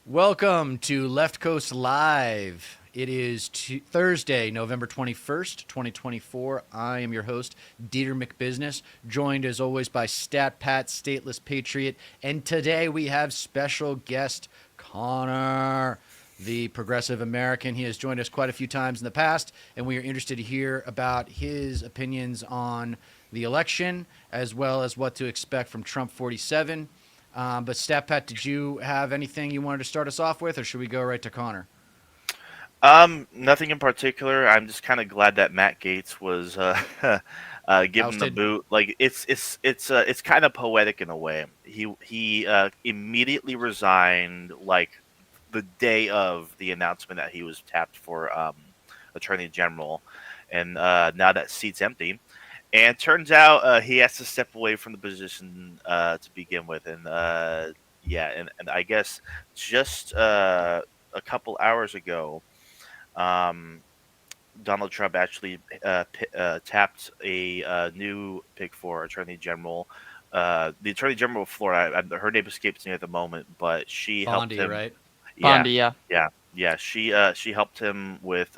Welcome to Left Coast Live. It is Thursday, November 21st, 2024. I am your host, Dieter McBusiness, joined as always by Stat Pat, Stateless Patriot. And today we have special guest Connor, the progressive American. He has joined us quite a few times in the past, and we are interested to hear about his opinions on the election as well as what to expect from Trump 47. But Stat Pat, did you have anything you wanted to start us off with, or should we go right to Connor? Nothing in particular. I'm just kind of glad that Matt Gaetz was given the Ousted? boot. Like it's kind of poetic in a way. He immediately resigned like the day of the announcement that he was tapped for Attorney General, and now that seat's empty. And turns out he has to step away from the position to begin with, and yeah, and I guess just a couple hours ago um, Donald Trump actually tapped a new pick for Attorney General. The Attorney General of Florida, her name escapes me at the moment, but she helped Bondi, him. right? Yeah, Bondi, yeah. yeah. She helped him with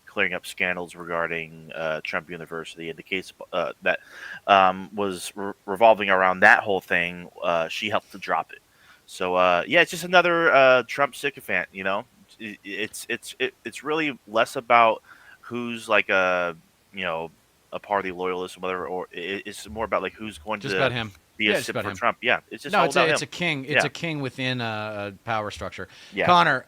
clearing up scandals regarding Trump University, and the case that was revolving around that whole thing. She helped to drop it. So yeah, it's just another Trump sycophant. You know, it's really less about who's like you know a party loyalist or whatever, or it's more about like who's going Just about to him. be a Yeah, just sip about for him. Trump. Yeah, it's just No, all it's a about it's him. a king. It's Yeah, a king within a power structure. yeah. Connor,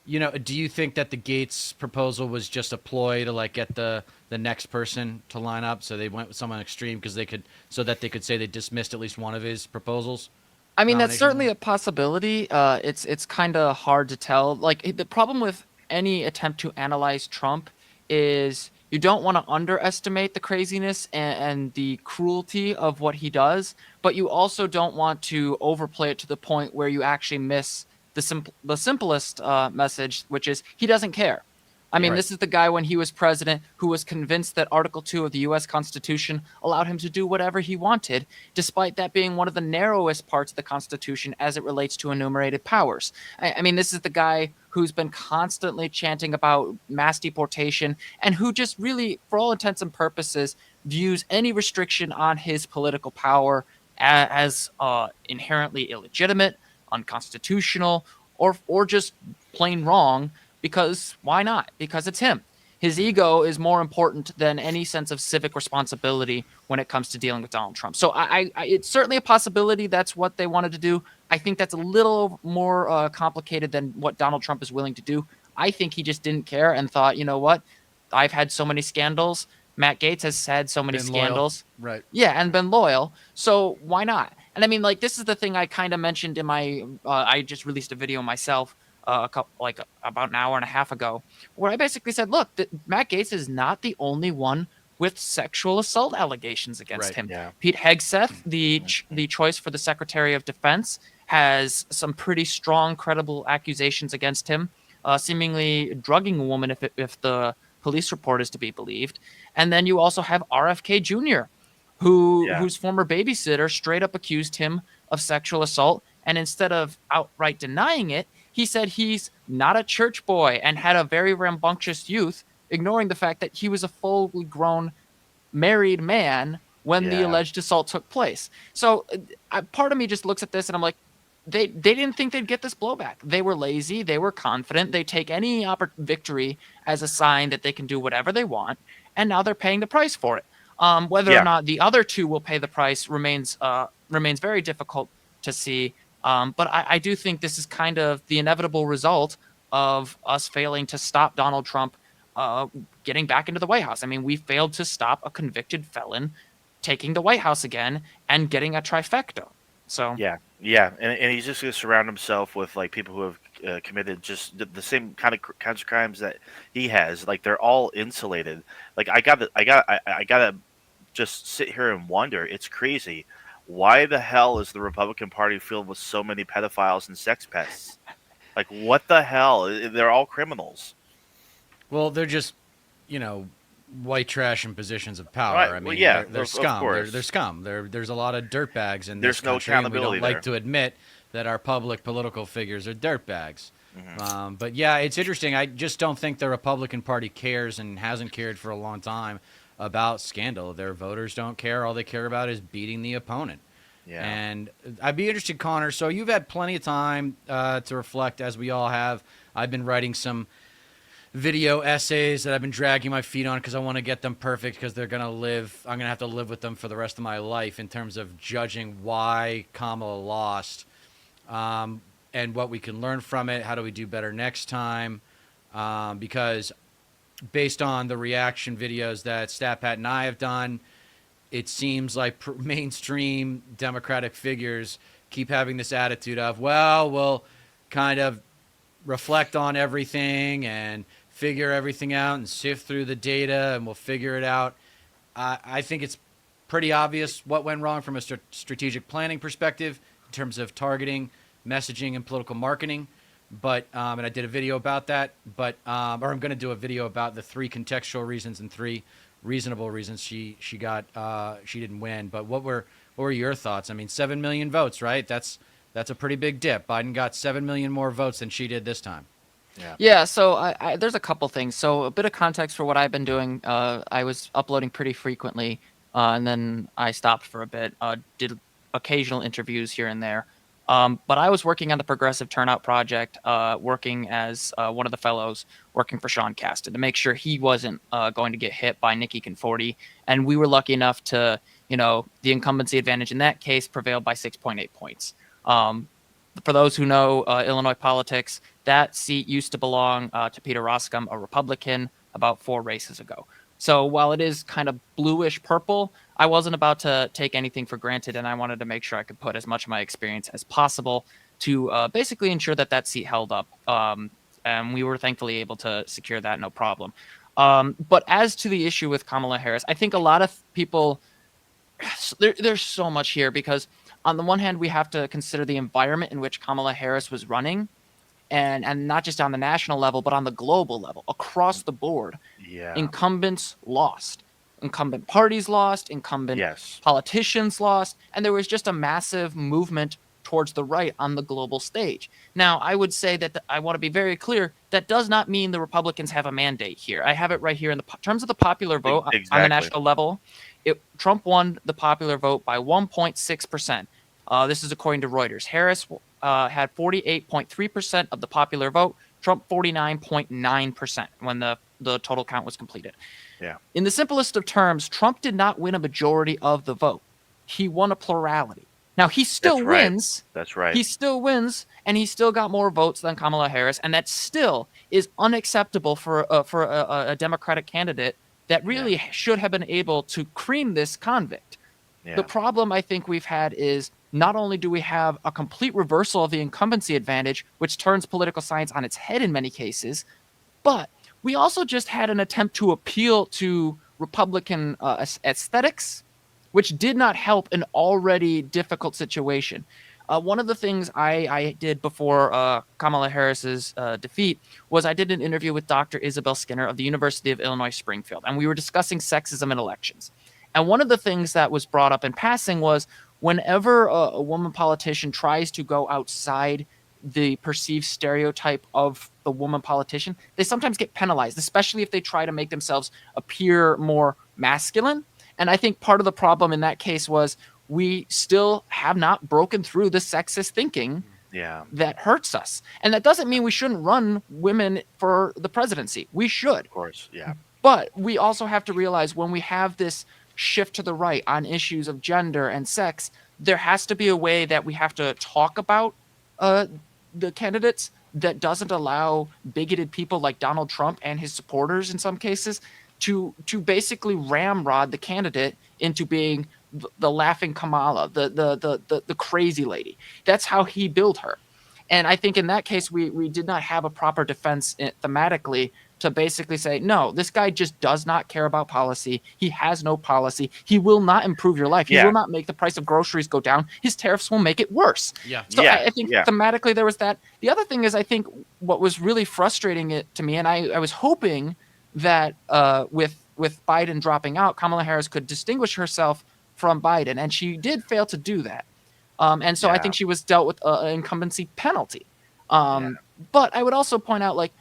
do you think that the Gates proposal was just a ploy to like get the next person to line up, so they went with someone extreme because they could, so that they could say they dismissed at least one of his proposals, I mean, that's nominations? certainly a possibility. It's kind of hard to tell. The problem with any attempt to analyze Trump is you don't want to underestimate the craziness and the cruelty of what he does, but you also don't want to overplay it to the point where you actually miss the simplest message, which is he doesn't care. I Yeah. mean, Right. this is the guy when he was president who was convinced that Article 2 of the US Constitution allowed him to do whatever he wanted, despite that being one of the narrowest parts of the Constitution as it relates to enumerated powers. I mean, this is the guy who's been constantly chanting about mass deportation and who just really, for all intents and purposes, views any restriction on his political power as inherently illegitimate, unconstitutional, or just plain wrong because why not? Because it's him. His ego is more important than any sense of civic responsibility when it comes to dealing with Donald Trump. So it's certainly a possibility that's what they wanted to do. I think that's a little more complicated than what Donald Trump is willing to do. I think he just didn't care and thought, you know what? I've had so many scandals. Matt Gaetz has had so many Been loyal. scandals. Right. Yeah, and been loyal. So why not? And I mean, like, this is the thing I kind of mentioned in my. I just released a video myself a couple, like about an hour and a half ago, where I basically said, look, Matt Gaetz is not the only one with sexual assault allegations against Right. him. Yeah. Pete Hegseth, the choice for the Secretary of Defense, has some pretty strong, credible accusations against him, seemingly drugging a woman if the police report is to be believed. And then you also have RFK Jr., Yeah. whose former babysitter straight up accused him of sexual assault. And instead of outright denying it, he said he's not a church boy and had a very rambunctious youth, ignoring the fact that he was a fully grown married man when the Yeah. alleged assault took place. So part of me just looks at this and I'm like, they didn't think they'd get this blowback. They were lazy. They were confident. They take any victory as a sign that they can do whatever they want, and now they're paying the price for it. Whether or Yeah. not the other two will pay the price remains very difficult to see. But I do think this is kind of the inevitable result of us failing to stop Donald Trump getting back into the White House. I mean, we failed to stop a convicted felon taking the White House again and getting a trifecta. So Yeah, yeah, and he's just going to surround himself with like people who have committed just the same kinds of crimes that he has. Like they're all insulated. Like I gotta just sit here and wonder. It's crazy. Why the hell is the Republican Party filled with so many pedophiles and sex pests? Like what the hell? They're all criminals. Well, they're just, you know, white trash in positions of All power. right. I Well, mean, yeah, they're of scum. They're course. scum. There's a lot of dirtbags in this There's no country, and we accountability don't like there. to admit that our public political figures are dirtbags. Mm-hmm. But yeah, it's interesting. I just don't think the Republican Party cares and hasn't cared for a long time about scandal. Their voters don't care. All they care about is beating the opponent. Yeah. And I'd be interested, Connor. So you've had plenty of time to reflect, as we all have. I've been writing some video essays that I've been dragging my feet on because I want to get them perfect because they're going to live. I'm going to have to live with them for the rest of my life in terms of judging why Kamala lost and what we can learn from it. How do we do better next time? Because based on the reaction videos that Stat Pat and I have done, it seems like mainstream Democratic figures keep having this attitude of, well, we'll kind of reflect on everything and figure everything out and sift through the data and we'll figure it out. I think it's pretty obvious what went wrong from a strategic planning perspective in terms of targeting, messaging, and political marketing. But and I did a video about that. But or I'm going to do a video about the 3 contextual reasons and 3 reasonable reasons she didn't win. But what were your thoughts? I mean, 7 million votes, right? That's a pretty big dip. Biden got 7 million more votes than she did this time. Yeah, so there's a couple things. So a bit of context for what I've been doing. I was uploading pretty frequently, and then I stopped for a bit. Did occasional interviews here and there. But I was working on the Progressive Turnout Project, working as one of the fellows, working for Sean Casten to make sure he wasn't going to get hit by Nikki Conforti. And we were lucky enough to, the incumbency advantage in that case prevailed by 6.8 points. For those who know Illinois politics, that seat used to belong to Peter Roskam, a Republican, about 4 races ago. So while it is kind of bluish purple, I wasn't about to take anything for granted, and I wanted to make sure I could put as much of my experience as possible to basically ensure that seat held up. And we were thankfully able to secure that, no problem. But as to the issue with Kamala Harris, I think a lot of people, there's so much here because on the one hand, we have to consider the environment in which Kamala Harris was running. And not just on the national level, but on the global level, across the board. Yeah. Incumbents lost. Incumbent parties lost. Incumbent politicians lost. And there was just a massive movement towards the right on the global stage. Now, I would say that I want to be very clear. That does not mean the Republicans have a mandate here. I have it right here in the terms of the popular vote on the national level. Trump won the popular vote by 1.6%. This is according to Reuters. Harris had 48.3% of the popular vote, Trump 49.9% when the total count was completed. Yeah. In the simplest of terms, Trump did not win a majority of the vote. He won a plurality. Now, he still wins. That's right. He still wins, and he still got more votes than Kamala Harris, and that still is unacceptable for a Democratic candidate that really should have been able to cream this convict. Yeah. The problem I think we've had is not only do we have a complete reversal of the incumbency advantage, which turns political science on its head in many cases, but we also just had an attempt to appeal to Republican aesthetics, which did not help an already difficult situation. One of the things I did before Kamala Harris's defeat was I did an interview with Dr. Isabel Skinner of the University of Illinois Springfield, and we were discussing sexism in elections. And one of the things that was brought up in passing was whenever a woman politician tries to go outside the perceived stereotype of the woman politician, they sometimes get penalized, especially if they try to make themselves appear more masculine. And I think part of the problem in that case was we still have not broken through the sexist thinking that hurts us. And that doesn't mean we shouldn't run women for the presidency. We should. Of course, yeah. But we also have to realize when we have this shift to the right on issues of gender and sex, there has to be a way that we have to talk about the candidates that doesn't allow bigoted people like Donald Trump and his supporters in some cases to basically ramrod the candidate into being the laughing Kamala, the crazy lady. That's how he built her. And I think in that case, we did not have a proper defense thematically to basically say, no, this guy just does not care about policy. He has no policy. He will not improve your life. He will not make the price of groceries go down. His tariffs will make it worse. So I think thematically there was that. The other thing is I think what was really frustrating it to me, and I was hoping that with Biden dropping out, Kamala Harris could distinguish herself from Biden, and she did fail to do that. And so I think she was dealt with an incumbency penalty. But I would also point out, like,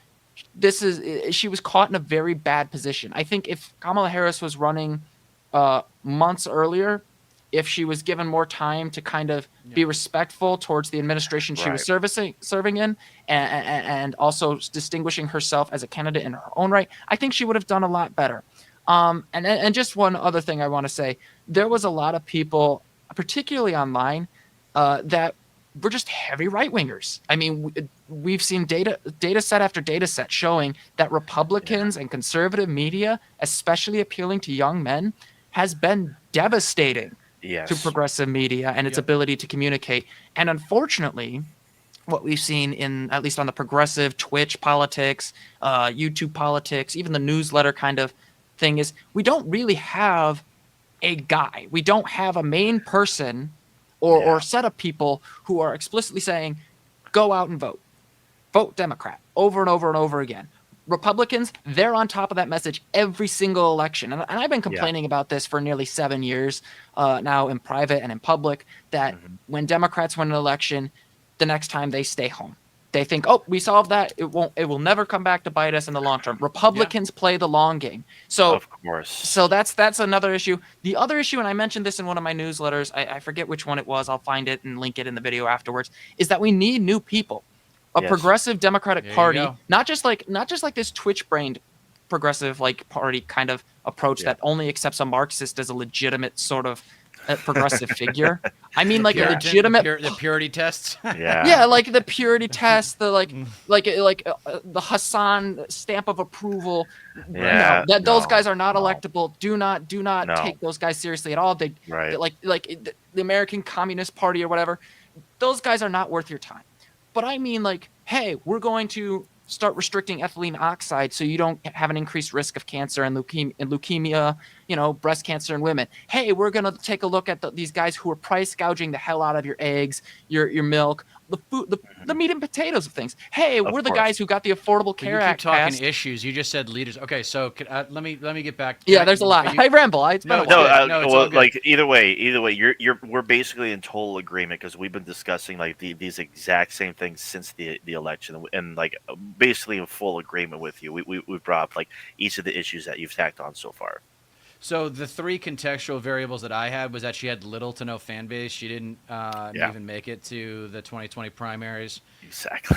she was caught in a very bad position. I think if Kamala Harris was running months earlier, if she was given more time to kind of be respectful towards the administration she was serving in, and also distinguishing herself as a candidate in her own right, I think she would have done a lot better. And just one other thing I want to say, there was a lot of people, particularly online, that were just heavy right-wingers. I mean, we've seen data set after data set showing that Republicans and conservative media, especially appealing to young men, has been devastating to progressive media and its ability to communicate. And unfortunately, what we've seen in, at least on the progressive Twitch politics, YouTube politics, even the newsletter kind of thing, is we don't really have a guy. We don't have a main person or set of people who are explicitly saying, go out and vote. Vote Democrat over and over and over again. Republicans, they're on top of that message every single election. And I've been complaining about this for nearly 7 years now, in private and in public, that when Democrats win an election, the next time they stay home. They think, oh, we solved that. It will never come back to bite us in the long term. Republicans play the long game. So, of course. So that's another issue. The other issue, and I mentioned this in one of my newsletters, I forget which one it was, I'll find it and link it in the video afterwards, is that we need new people. A progressive Democratic Party, not just like this Twitch-brained progressive like party kind of approach that only accepts a Marxist as a legitimate sort of progressive figure. I mean, like a legitimate the purity tests. Like the purity test, the the Hassan stamp of approval. Those guys are not electable. Do not take those guys seriously at all. They like the American Communist Party or whatever. Those guys are not worth your time. But I mean, like, hey, we're going to start restricting ethylene oxide so you don't have an increased risk of cancer and leukemia, breast cancer in women. Hey, we're going to take a look at these guys who are price gouging the hell out of your eggs, your milk, the food, the meat and potatoes of things. Hey, we're the guys who got the Affordable Care Act passed. You keep talking issues. You just said leaders. Okay, so let me get back. There's a lot. I ramble. Like either way, we're basically in total agreement because we've been discussing like these exact same things since the election, and like basically in full agreement with you. We've brought up like each of the issues that you've tacked on so far. So the three contextual variables that I had was that she had little to no fan base. She didn't even make it to the 2020 primaries. Exactly.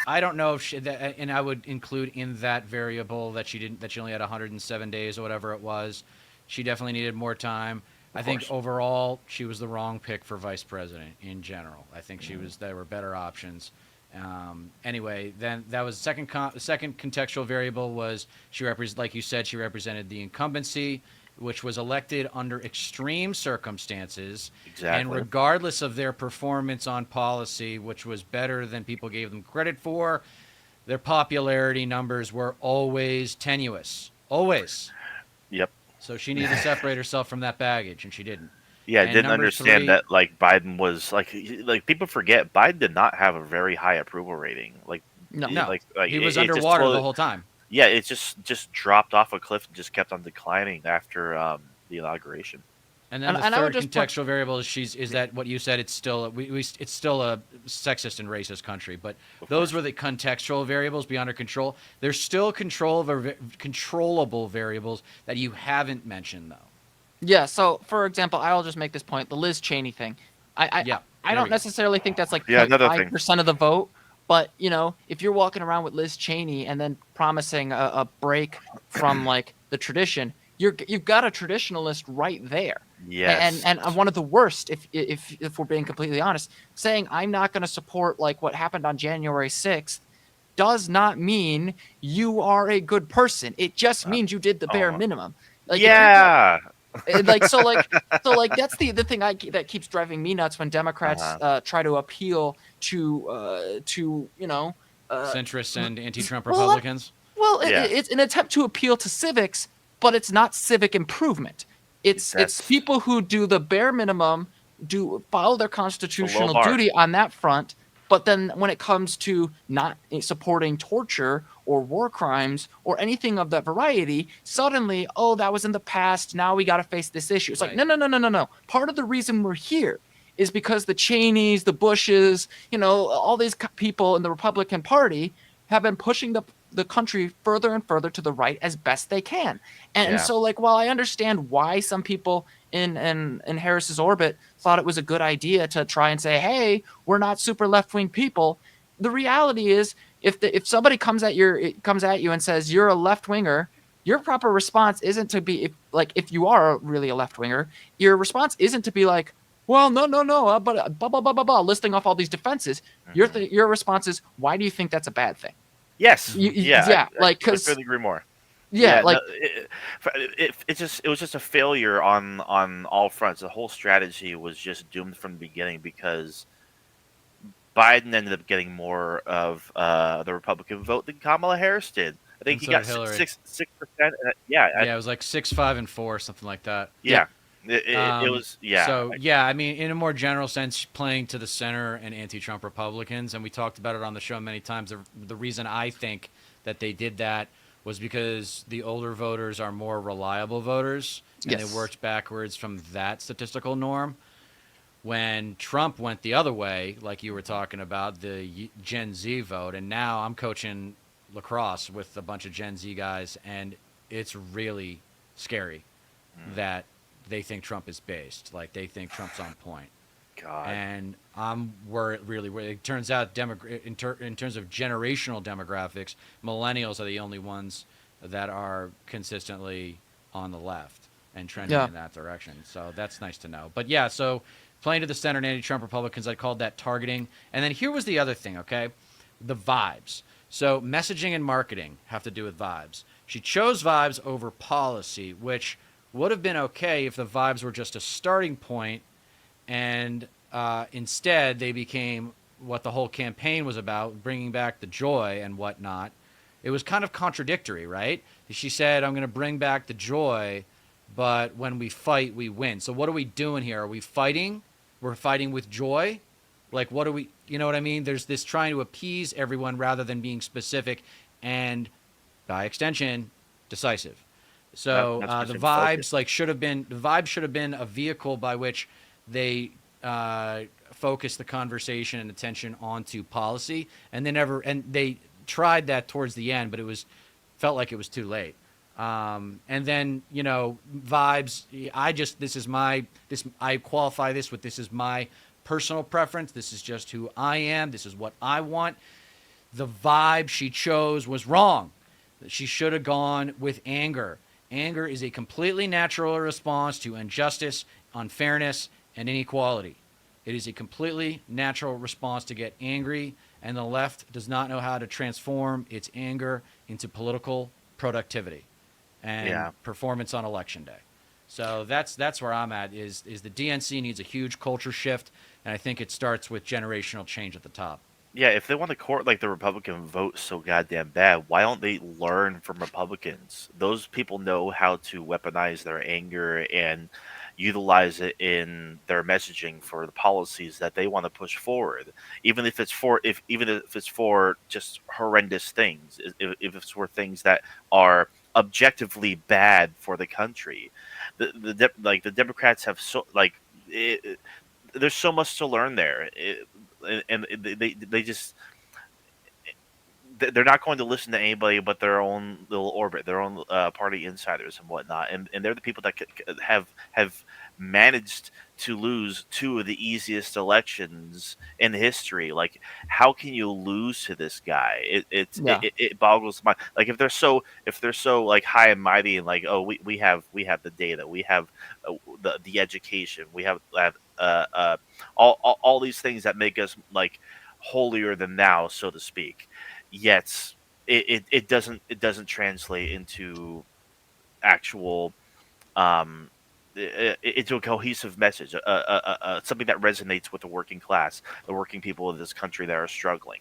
I don't know if and I would include in that variable that she only had 107 days or whatever it was. She definitely needed more time. I think overall she was the wrong pick for vice president in general. I think there were better options. Anyway, then that was the second contextual variable was like you said, she represented the incumbency, which was elected under extreme circumstances, and regardless of their performance on policy, which was better than people gave them credit for, their popularity numbers were always tenuous. Always. Yep. So she needed to separate herself from that baggage, and she didn't. Yeah, I didn't understand that like Biden was like people forget Biden did not have a very high approval rating. He was underwater the whole time. Yeah, it just dropped off a cliff and just kept on declining after the inauguration. And then the third contextual variable is that what you said. It's still it's still a sexist and racist country, but those were the contextual variables beyond our control. There's still controllable variables that you haven't mentioned though. Yeah. So, for example, I'll just make this point: the Liz Cheney thing. I don't necessarily think that's like 5% of the vote. But, if you're walking around with Liz Cheney and then promising a break from, like, the tradition, you've got a traditionalist right there. Yes. And one of the worst, if we're being completely honest, saying I'm not going to support, like, what happened on January 6th does not mean you are a good person. It just means you did the bare minimum. Like, that's the thing that keeps driving me nuts when Democrats try to appeal to centrists and anti-Trump Republicans. It's an attempt to appeal to civics, but it's not civic improvement. It's people who do the bare minimum, follow their constitutional duty on that front. But then when it comes to not supporting torture or war crimes or anything of that variety, suddenly, that was in the past. Now we got to face this issue. It's like, no. Part of the reason we're here is because the Cheneys, the Bushes, all these people in the Republican Party have been pushing the country further and further to the right as best they can. And Yeah. so, like, while I understand why some people in Harris's orbit thought it was a good idea to try and say, hey, we're not super left-wing people, the reality is if somebody comes at you and says you're a left-winger, your proper response isn't to be, if you are really a left-winger, your response isn't to be like, well, no, but blah, blah, blah, blah, blah, listing off all these defenses. Hmm. Your response is, why do you think that's a bad thing? Yes. Yeah. Yeah, like, I because, couldn't agree more. yeah, Yeah. No. like, It was just a failure on all fronts. The whole strategy was just doomed from the beginning because Biden ended up getting more of the Republican vote than Kamala Harris did. I think And he so did got Hillary. 6%. Yeah. Yeah, it was like 6, 5, and 4, something like that. yeah, Yeah. It was. Yeah. So yeah, I mean, in a more general sense, playing to the center and anti-Trump Republicans, and we talked about it on the show many times. The reason I think that they did that was because the older voters are more reliable voters, and they yes, worked backwards from that statistical norm. When Trump went the other way, like you were talking about, the Gen Z vote, and now I'm coaching lacrosse with a bunch of Gen Z guys, and it's really scary that they think Trump is based. Like they think Trump's on point. God. And I'm really worried. It turns out, in terms of generational demographics, millennials are the only ones that are consistently on the left and trending yeah, in that direction. So that's nice to know. But yeah, so playing to the center and anti-Trump Republicans, I called that targeting. And then here was the other thing, okay? The vibes. So messaging and marketing have to do with vibes. She chose vibes over policy, which would have been okay if the vibes were just a starting point, and instead they became what the whole campaign was about, bringing back the joy and whatnot. It was kind of contradictory, right? She said, I'm going to bring back the joy, but when we fight, we win. So what are we doing here? Are we fighting? We're fighting with joy? Like, what are we, you know what I mean? There's this trying to appease everyone rather than being specific and, by extension, decisive. So That's the missing focus. vibes the vibes should have been a vehicle by which they focus the conversation and attention onto policy, and they tried that towards the end, but felt like it was too late. And then vibes. I qualify this with, this is my personal preference. This is just who I am. This is what I want. The vibe she chose was wrong. She should have gone with anger. Anger is a completely natural response to injustice, unfairness, and inequality. It is a completely natural response to get angry, and the left does not know how to transform its anger into political productivity and Yeah. performance on election day. So that's where I'm at. Is the DNC needs a huge culture shift, and I think it starts with generational change at the top. Yeah, if they want to court like the Republican vote so goddamn bad, why don't they learn from Republicans? Those people know how to weaponize their anger and utilize it in their messaging for the policies that they want to push forward. Even if it's for just horrendous things, if it's for things that are objectively bad for the country. The Democrats have there's so much to learn there. And they just they're not going to listen to anybody but their own little orbit, their own party insiders and whatnot, and they're the people that have managed to lose two of the easiest elections in history. Like, how can you lose to this guy? yeah. It boggles my, like, if they're so like high and mighty and like, oh, we have the data, we have the education, we have all these things that make us like holier than thou, so to speak. Yet it doesn't translate into actual into a cohesive message, something that resonates with the working class, the working people of this country that are struggling.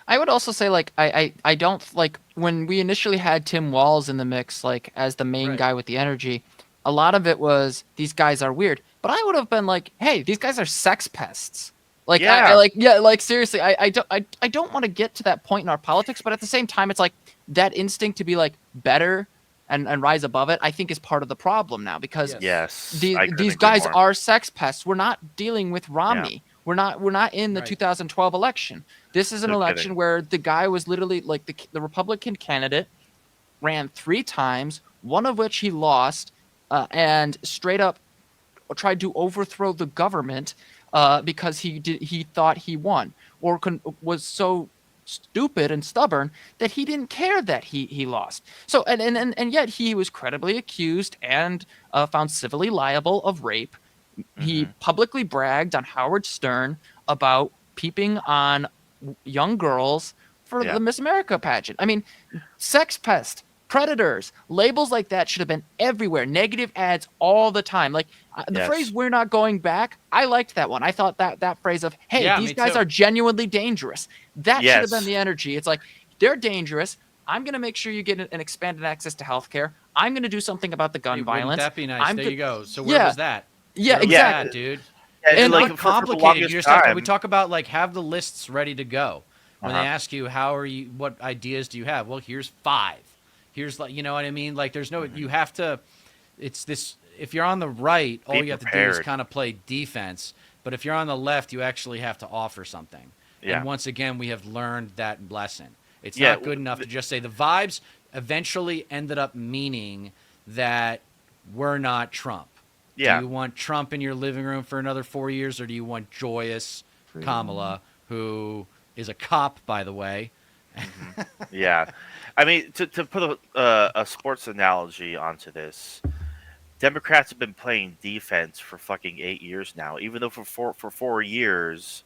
I would also say, like, I don't like when we initially had Tim Walz in the mix, like, as the main Right. guy with the energy. A lot of it was, these guys are weird, but I would have been like, hey, these guys are sex pests. Like, I Yeah. like, yeah, like, seriously, I don't want to get to that point in our politics, but at the same time, it's like that instinct to be like better and rise above it, I think is part of the problem now, because Yes. Yes, I couldn't these agree guys more. are sex pests. We're not dealing with Romney. We're not in the Right. 2012 election. This is an No election kidding. where the guy was literally like the Republican candidate ran 3 times, one of which he lost, and straight up tried to overthrow the government because he thought he won, or was so stupid and stubborn that he didn't care that he lost. So and yet he was credibly accused and found civilly liable of rape. He Hmm. publicly bragged on Howard Stern about peeping on young girls for Yeah. the Miss America pageant. I mean, sex pest, predators, labels like that should have been everywhere. Negative ads all the time. Like the phrase Yes. "we're not going back," I liked that one. I thought that phrase of "hey, Yeah, these me guys too. are genuinely dangerous," that should have been Yes. the energy. It's like, they're dangerous. I'm going to make sure you get an expanded access to healthcare. I'm going to do something about the Hey, gun wouldn't violence. that be nice? I'm There good. you go. So where Yeah, was that? yeah, Where was Yeah. that, exactly. dude? And It's And like not for the complicated. You longest just have to. We time. talk about like have the lists ready to go. When they Uh-huh. ask you how are you, what ideas do you have? Well, here's 5. Here's like you know what I mean. Like there's no. Hmm. You have to. It's this. If you're on the right, all Be you have to do is prepared. kind of play defense. But if you're on the left, you actually have to offer something. And Yeah. once again, we have learned that lesson. It's Yeah. not good enough to just say the vibes eventually ended up meaning that we're not Trump. Do Yeah. you want Trump in your living room for another 4 years, or do you want joyous Kamala, who is a cop, by the way? Hmm. Yeah. I mean, to put a sports analogy onto this, Democrats have been playing defense for fucking 8 years now. Even though for 4 years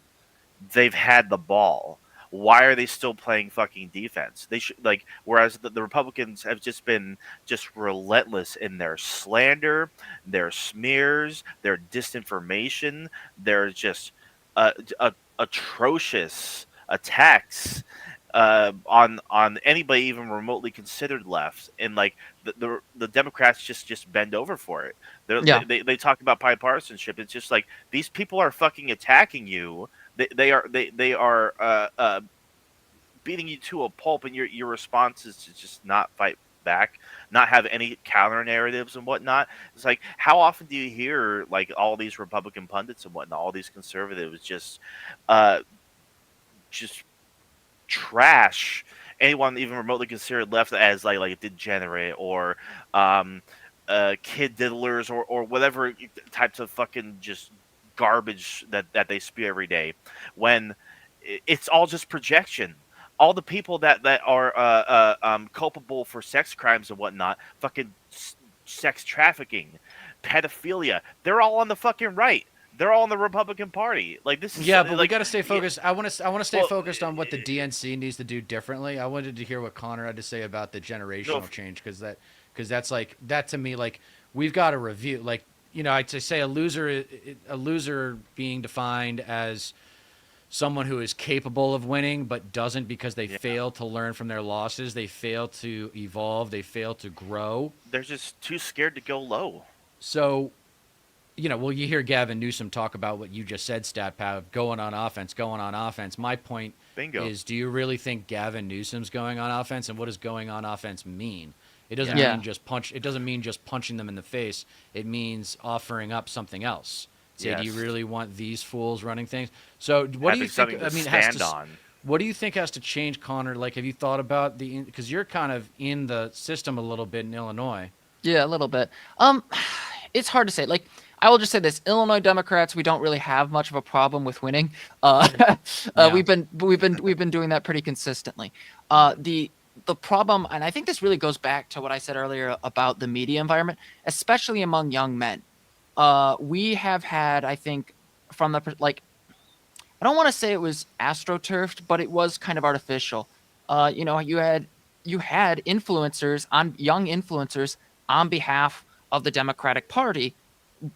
they've had the ball. Why are they still playing fucking defense? They should like. Whereas the Republicans have just been just relentless in their slander, their smears, their disinformation, their just atrocious attacks on anybody even remotely considered left, and like the Democrats just bend over for it. yeah, They talk about bipartisanship. It's just like these people are fucking attacking you. They are beating you to a pulp, and your response is to just not fight back, not have any counter narratives and whatnot. It's like, how often do you hear like all these Republican pundits and whatnot, all these conservatives uh, just trash anyone even remotely considered left as like a degenerate or um kid diddlers or whatever types of fucking just garbage that they spew every day, when it's all just projection. All the people that are culpable for sex crimes and whatnot, fucking sex trafficking, pedophilia, they're all on the fucking right. They're all in the Republican Party. Like this is Yeah, but we like got to stay yeah, focused. I want to stay well, focused on what the DNC needs to do differently. I wanted to hear what Connor had to say about the no, generational change because that's like that to me like we've got to review like you know I'd say a loser being defined as someone who is capable of winning but doesn't because they yeah, fail to learn from their losses, they fail to evolve, they fail to grow. they're just too scared to go low. So you know, well, you hear Gavin Newsom talk about what you just said, Stat Pav, going on offense, going on offense. My point Bingo. is, do you really think Gavin Newsom's going on offense, and what does going on offense mean? It doesn't Yeah. yeah. mean just punch. It doesn't mean just punching them in the face. It means offering up something else. Say, do you Yes. really want these fools running things? So, what do you Having think? something I to mean, has stand to. on. What do you think has to change, Connor? Like, have you thought about the? Because you're kind of in the system a little bit in Illinois. Yeah, a little bit. It's hard to say. Like, I will just say this: Illinois Democrats, we don't really have much of a problem with winning. Yeah. We've been doing that pretty consistently. The problem, and I think this really goes back to what I said earlier about the media environment, especially among young men. We have had, I think, from the like, I don't want to say it was astroturfed, but it was kind of artificial. You had influencers on young influencers on behalf of the Democratic Party,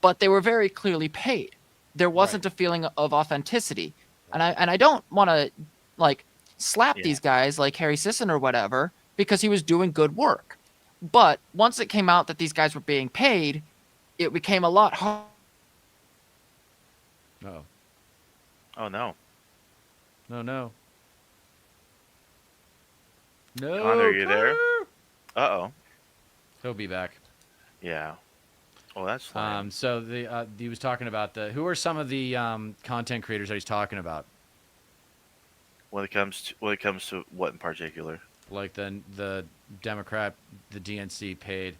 but they were very clearly paid. There Right. wasn't a feeling of authenticity, and I don't want to like slap Yeah. these guys like Harry Sisson or whatever because he was doing good work. But once it came out that these guys were being paid, it became a lot harder. Oh. Oh no, No. No. Connor, No. are you there? Connor! Uh oh. He'll be back. Yeah. Oh, that's lame. So he was talking about who are some of the content creators that he's talking about, When it comes to what in particular? like the Democrat, the DNC paid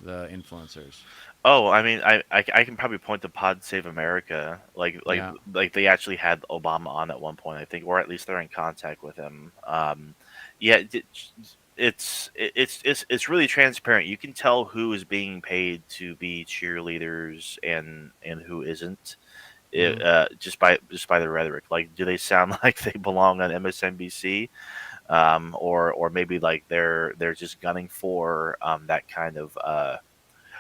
the influencers. Oh, I mean, I can probably point to Pod Save America. Yeah, Like they actually had Obama on at one point, I think, or at least they're in contact with him. Yeah, it's really transparent. You can tell who is being paid to be cheerleaders and who isn't. hmm Just by the rhetoric. Like, do they sound like they belong on MSNBC, or maybe like they're just gunning for that kind of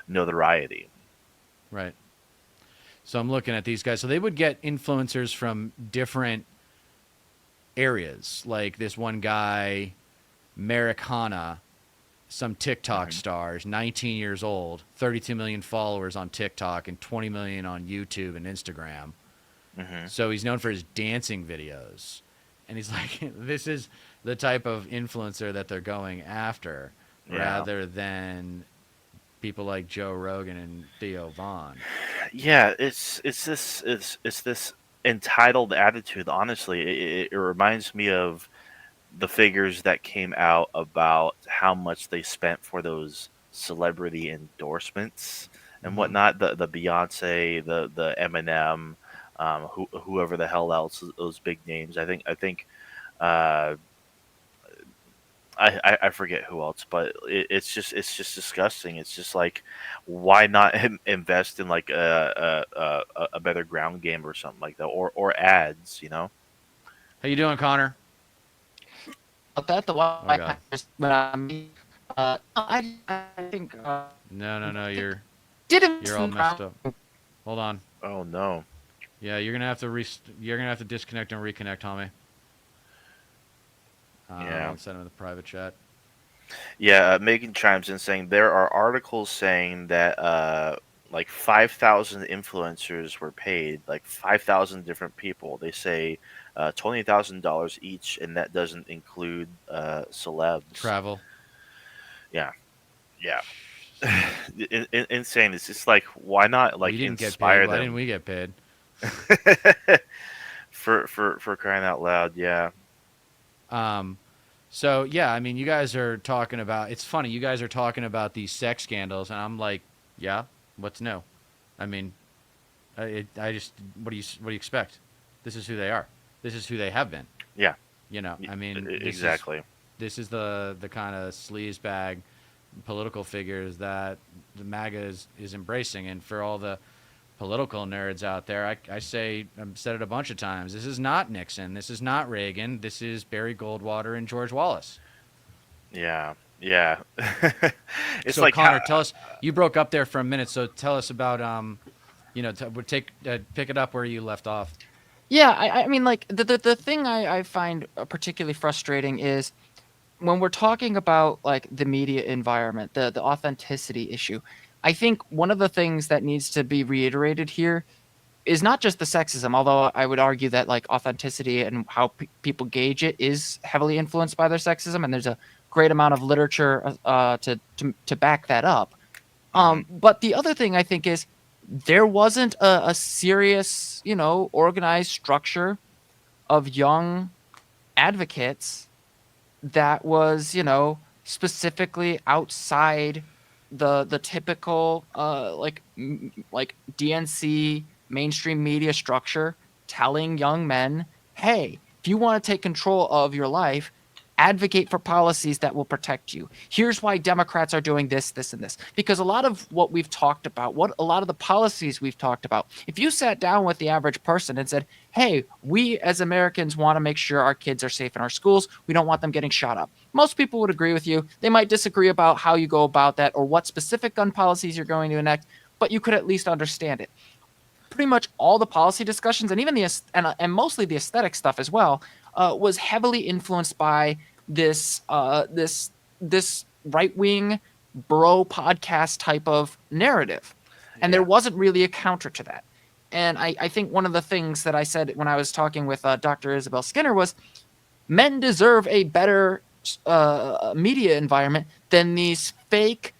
notoriety. right. So I'm looking at these guys. So they would get influencers from different areas, like this one guy, Merrick Hanna, some TikTok Hmm. stars, 19 years old, 32 million followers on TikTok, and 20 million on YouTube and Instagram. Hmm. So he's known for his dancing videos. And he's like, this is the type of influencer that they're going after Yeah, rather than people like Joe Rogan and Theo Vaughn. yeah. It's this entitled attitude. Honestly, it reminds me of the figures that came out about how much they spent for those celebrity endorsements and Mm-hmm. whatnot. The Beyonce, the Eminem, whoever the hell else, those big names. I think uh, I forget who else, but it's just disgusting. It's just like, why not invest in like a better ground game or something like that, or ads, you know? How you doing, Connor? About that, the Oh White God. House, I think No, no, no. did You're invest all in messed ground. up. Hold on. Oh no. Yeah, you're gonna have to disconnect and reconnect, homie. Yeah. I'll send him in the private chat. Yeah, Megan chimes in saying there are articles saying that like 5,000 influencers were paid, like 5,000 different people. They say $20,000 each, and that doesn't include celebs. Travel. Yeah, yeah. Insane. It's just like, why not We like didn't get paid. inspire Why didn't them we get paid? for crying out loud? Yeah, Um, so yeah, I mean, you guys are talking about. It's funny. You guys are talking about these sex scandals, and I'm like, yeah, what's new? I mean, I just, what do you expect? This is who they are. This is who they have been. yeah, You know, I mean, exactly. this is the kind of sleaze bag political figures that the MAGA is embracing, and for all the political nerds out there, I say, I've said it a bunch of times. This is not Nixon. This is not Reagan. This is Barry Goldwater and George Wallace. Yeah, yeah. It's So like Connor, tell us. You broke up there for a minute, so tell us about we'll pick it up where you left off. Yeah, I mean, like the thing I find particularly frustrating is when we're talking about like the media environment, the authenticity issue. I think one of the things that needs to be reiterated here is not just the sexism, although I would argue that like authenticity and how people gauge it is heavily influenced by their sexism, and there's a great amount of literature to back that up. Mhm. But the other thing I think is there wasn't a serious, organized structure of young advocates that was, specifically outside the typical like DNC mainstream media structure telling young men, "Hey, if you want to take control of your life, advocate for policies that will protect you. Here's why Democrats are doing this, this, and this." Because a lot of what we've talked about, what a lot of the policies we've talked about, if you sat down with the average person and said, "Hey, we as Americans want to make sure our kids are safe in our schools. We don't want them getting shot up." Most people would agree with you. They might disagree about how you go about that or what specific gun policies you're going to enact, but you could at least understand it. Pretty much all the policy discussions and even and mostly the aesthetic stuff as well was heavily influenced by this right wing bro podcast type of narrative, and there Yeah. wasn't really a counter to that. And I think one of the things that I said when I was talking with Dr. Isabel Skinner was men deserve a better media environment than these fake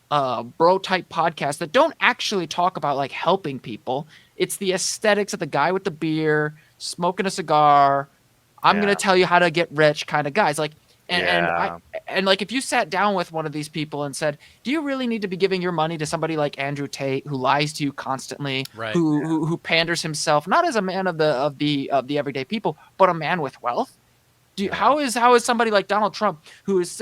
bro type podcasts that don't actually talk about like helping people. It's the aesthetics of the guy with the beer, smoking a cigar. I'm Yeah. gonna tell you how to get rich kind of guys. Like, and I Yeah. and like if you sat down with one of these people and said, "Do you really need to be giving your money to somebody like Andrew Tate who lies to you constantly, Right. who panders himself not as a man of the everyday people, but a man with wealth? Yeah. How is somebody like Donald Trump who has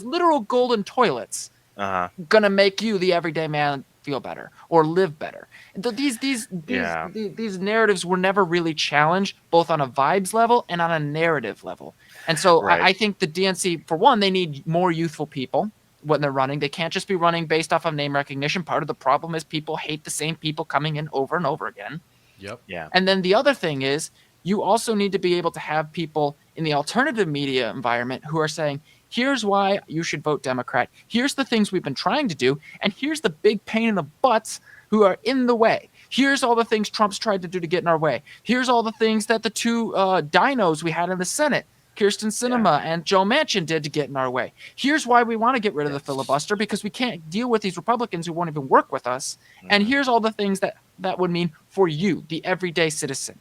literal golden toilets Uh-huh. gonna make you, the everyday man, feel better or live better? Yeah. These narratives were never really challenged, both on a vibes level and on a narrative level. And so Right. I think the DNC, for one, they need more youthful people when they're running. They can't just be running based off of name recognition. Part of the problem is people hate the same people coming in over and over again. Yep. Yeah. And then the other thing is, you also need to be able to have people in the alternative media environment who are saying, here's why you should vote Democrat. Here's the things we've been trying to do. And here's the big pain in the butts who are in the way. Here's all the things Trump's tried to do to get in our way. Here's all the things that the two dinos we had in the Senate, Kirsten Yeah. Sinema and Joe Manchin, did to get in our way. Here's why we want to get rid of the Yes. filibuster, because we can't deal with these Republicans who won't even work with us. And Mhm. here's all the things that would mean for you, the everyday citizen.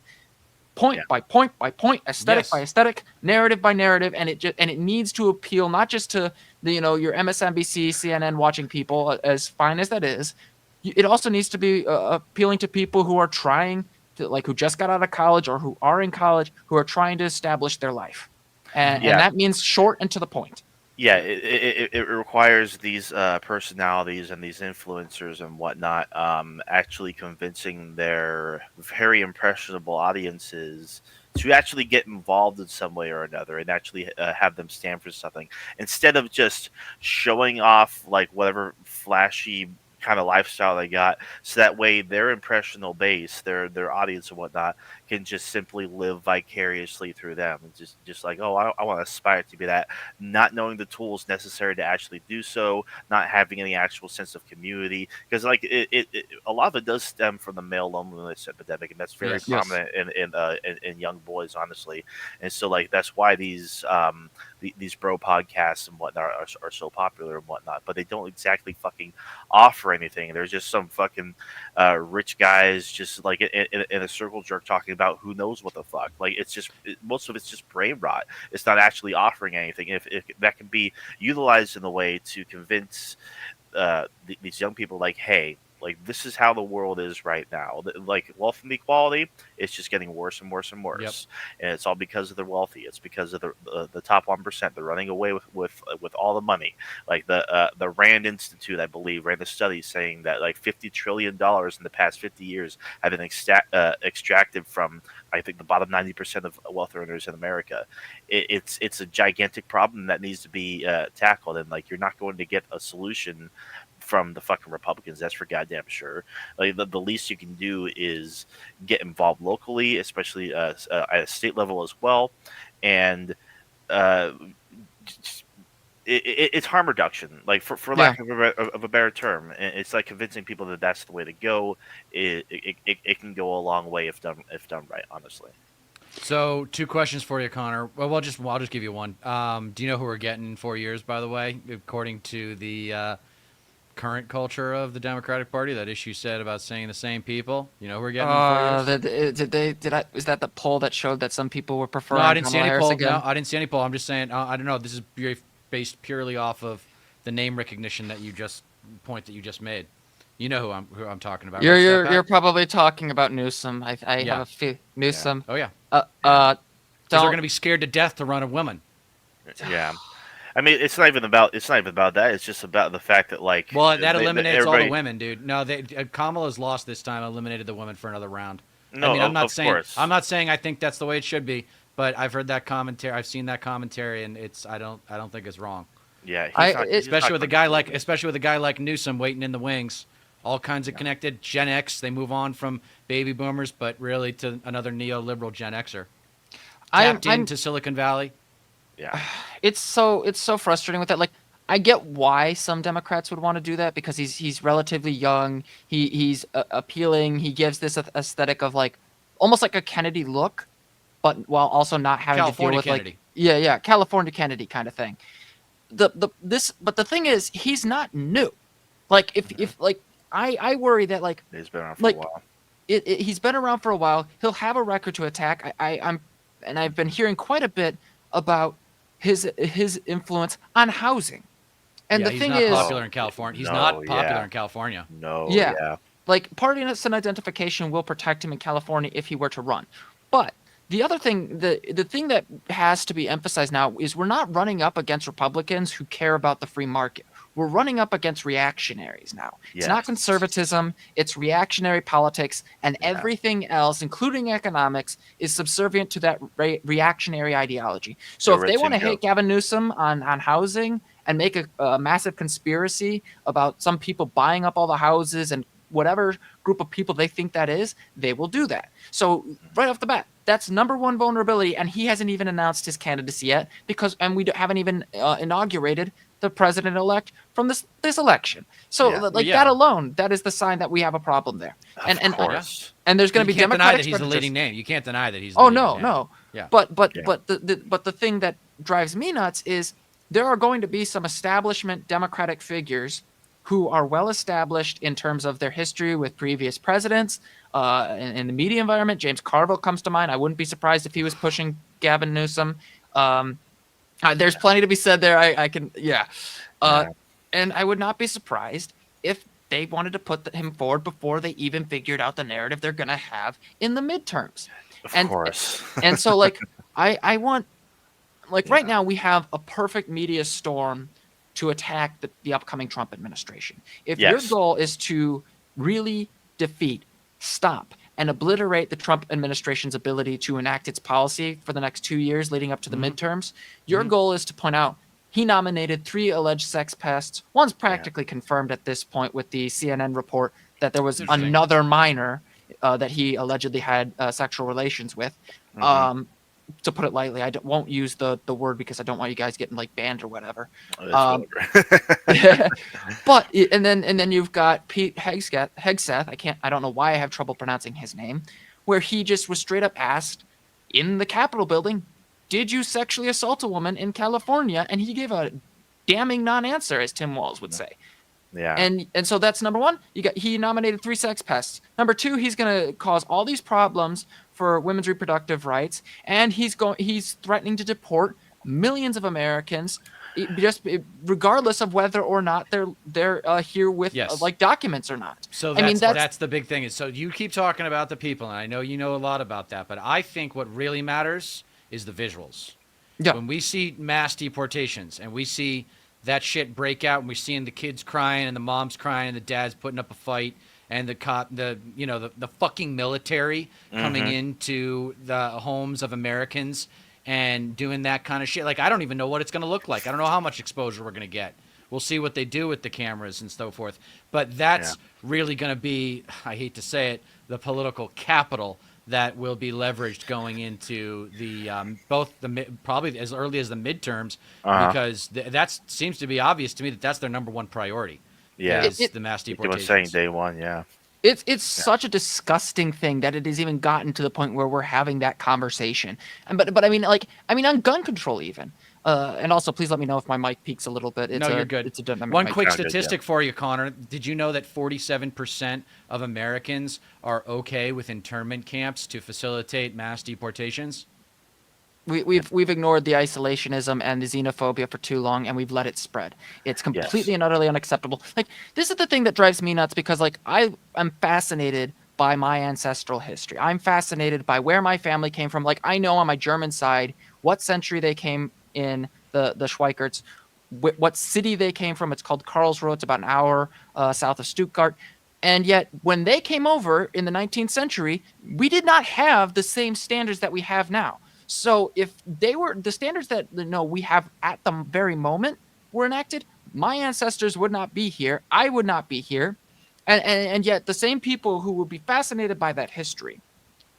Point Yeah. by point by point, aesthetic Yes. by aesthetic, narrative by narrative, and it needs to appeal not just to the your MSNBC, CNN watching people, as fine as that is. It also needs to be appealing to people who are trying to, like, who just got out of college or who are in college, who are trying to establish their life, and Yeah. that means short and to the point. Yeah, it requires these personalities and these influencers and whatnot actually convincing their very impressionable audiences to actually get involved in some way or another and actually have them stand for something instead of just showing off like whatever flashy kind of lifestyle they got, so that way their impressionable base, their audience and whatnot, can just simply live vicariously through them and just like, oh, I want to aspire to be that, not knowing the tools necessary to actually do so, not having any actual sense of community, because like a lot of it does stem from the male loneliness epidemic, and that's very Yes. Yes. prominent in young boys, honestly. And so like that's why these bro podcasts and whatnot are so popular and whatnot, but they don't exactly fucking offer anything. There's just some fucking rich guys just like in a circle jerk talking about who knows what the fuck. Like it's just most of it's just brain rot. It's not actually offering anything. If that can be utilized in a way to convince these young people, like, hey, like this is how the world is right now. Like wealth inequality, it's just getting worse and worse and worse, and it's all because of the wealthy. It's because of the top 1%. They're running away with all the money. Like the Rand Institute, I believe, ran a study saying that like $50 trillion in the past 50 years have been extracted from, I think, the bottom 90% of wealth earners in America. It's a gigantic problem that needs to be tackled, and like you're not going to get a solution from the fucking Republicans. That's for goddamn sure. Like the least you can do is get involved locally, especially at a state level as well, and uh, just, it's harm reduction. Like for Yeah. lack of a better term, it's like convincing people that that's the way to go. It can go a long way if done right. Honestly. So, two questions for you, Connor. Well, I'll just give you one. Do you know who we're getting in 4 years? By the way, according to the current culture of the Democratic Party, that issue said about saying the same people. You know who we're getting in 4 years? Is that the poll that showed that some people were No, preferring I didn't see Kamala any Harris poll. again? No, I didn't see any poll. I'm just saying. I don't know. This is based purely off of the name recognition that you just made. You know who I'm talking about. You're right, you're Step you're Pat? probably talking about Newsom. I Yeah. have a few Newsom. Oh yeah. Uh, Yeah. uh, Because they're don't. going to be scared to death to run a woman. Yeah. I mean, it's not even about that. It's just about the fact that like Well, that eliminates all the everybody. women, dude. No, Kamala's lost this time. Eliminated the women for another round. I No, mean, I'm not of saying course. I think that's the way it should be, but I've heard that commentary. I've seen that commentary, and I don't think it's wrong. Yeah, he's not Especially with a guy like Newsom waiting in the wings. All kinds of connected. Gen X. They move on from baby boomers, but really to another neoliberal Gen Xer. Tapped I'm into Silicon Valley. Yeah, it's so frustrating with that. Like, I get why some Democrats would want to do that, because he's relatively young. He's appealing. He gives this aesthetic of like almost like a Kennedy look, but while also not having California to deal with Kennedy. like California Kennedy kind of thing. But the thing is, he's not new. Like if like I worry that He's been around for like a while. he's been around for a while. He'll have a record to attack. And I've been hearing quite a bit about his influence on housing. And Yeah, the he's thing not is, popular in California. He's No, not popular yeah. in California. No, yeah, yeah. like partisan identification will protect him in California if he were to run. But the other thing, the thing that has to be emphasized now is we're not running up against Republicans who care about the free market. We're running up against reactionaries now. It's not Yes. conservatism, it's reactionary politics, and Yeah. everything else, including economics, is subservient to that reactionary ideology. So The if they rich want to and go. hate Gavin Newsom on housing and make a massive conspiracy about some people buying up all the houses and whatever group of people they think that is, they will do that. So right off the bat, that's number one vulnerability, and he hasn't even announced his candidacy yet and we haven't even inaugurated the president-elect from this election. So Yeah. like Well, yeah. that alone, that is the sign that we have a problem there. Of course. And there's going You to be can't deny Democratic that he's the strategists. leading name. You can't deny that he's the Oh leading no, name. no. Yeah. But Yeah. the thing that drives me nuts is there are going to be some establishment Democratic figures who are well established in terms of their history with previous presidents. In the media environment, James Carville comes to mind. I wouldn't be surprised if he was pushing Gavin Newsom. There's plenty to be said there. I can, yeah. Yeah. And I would not be surprised if they wanted to put him forward before they even figured out the narrative they're going to have in the midterms. Of course. And so, like, I want, like, Yeah. right now we have a perfect media storm to attack the upcoming Trump administration. If your Yes. goal is to really defeat, stop, and obliterate the Trump administration's ability to enact its policy for the next 2 years leading up to the midterms, your goal is to point out he nominated 3 alleged sex pests. One's practically confirmed at this point with the CNN report that there was Interesting. another minor that he allegedly had sexual relations with. To put it lightly, won't use the word because I don't want you guys getting like banned or whatever. It's Um, whatever. But and then you've got Pete Hegseth. I don't know why I have trouble pronouncing his name, where he just was straight up asked in the Capitol building, "Did you sexually assault a woman in California?" And he gave a damning non-answer, as Tim Walz would say. Yeah. And so that's number one. He nominated 3 sex pests. Number 2, he's going to cause all these problems for women's reproductive rights, and he's threatening to deport millions of Americans, regardless of whether or not they're here with Yes. like documents or not. So I mean, that's the big thing. Is so you keep talking about the people, and I know you know a lot about that, but I think what really matters is the visuals. Yeah. When we see mass deportations and we see that shit break out, and we're seeing the kids crying and the moms crying and the dads putting up a fight and the fucking military coming into the homes of Americans and doing that kind of shit. Like, I don't even know what it's going to look like. I don't know how much exposure we're going to get. We'll see what they do with the cameras and so forth. But that's really going to be, I hate to say it, the political capital that will be leveraged going into the probably as early as the midterms, because that seems to be obvious to me that that's their number one priority. Yeah. is the mass He was deportations. saying day one, yeah. It's such a disgusting thing that it has even gotten to the point where we're having that conversation. But I mean, on gun control even. And also, please let me know if my mic peaks a little bit. You're good. It's a dynamic One mic. quick Sound good, statistic for you, Connor. Did you know that 47% of Americans are okay with internment camps to facilitate mass deportations? We've ignored the isolationism and the xenophobia for too long, and we've let it spread. It's completely and utterly unacceptable. Like, this is the thing that drives me nuts, because like I am fascinated by my ancestral history. I'm fascinated by where my family came from. Like, I know on my German side what century they came in, the Schweikerts, what city they came from. It's called Karlsruhe. It's about an hour south of Stuttgart. And yet, when they came over in the 19th century, we did not have the same standards that we have now. So if they were the standards that we have at the very moment were enacted, my ancestors would not be here. I would not be here. And yet the same people who would be fascinated by that history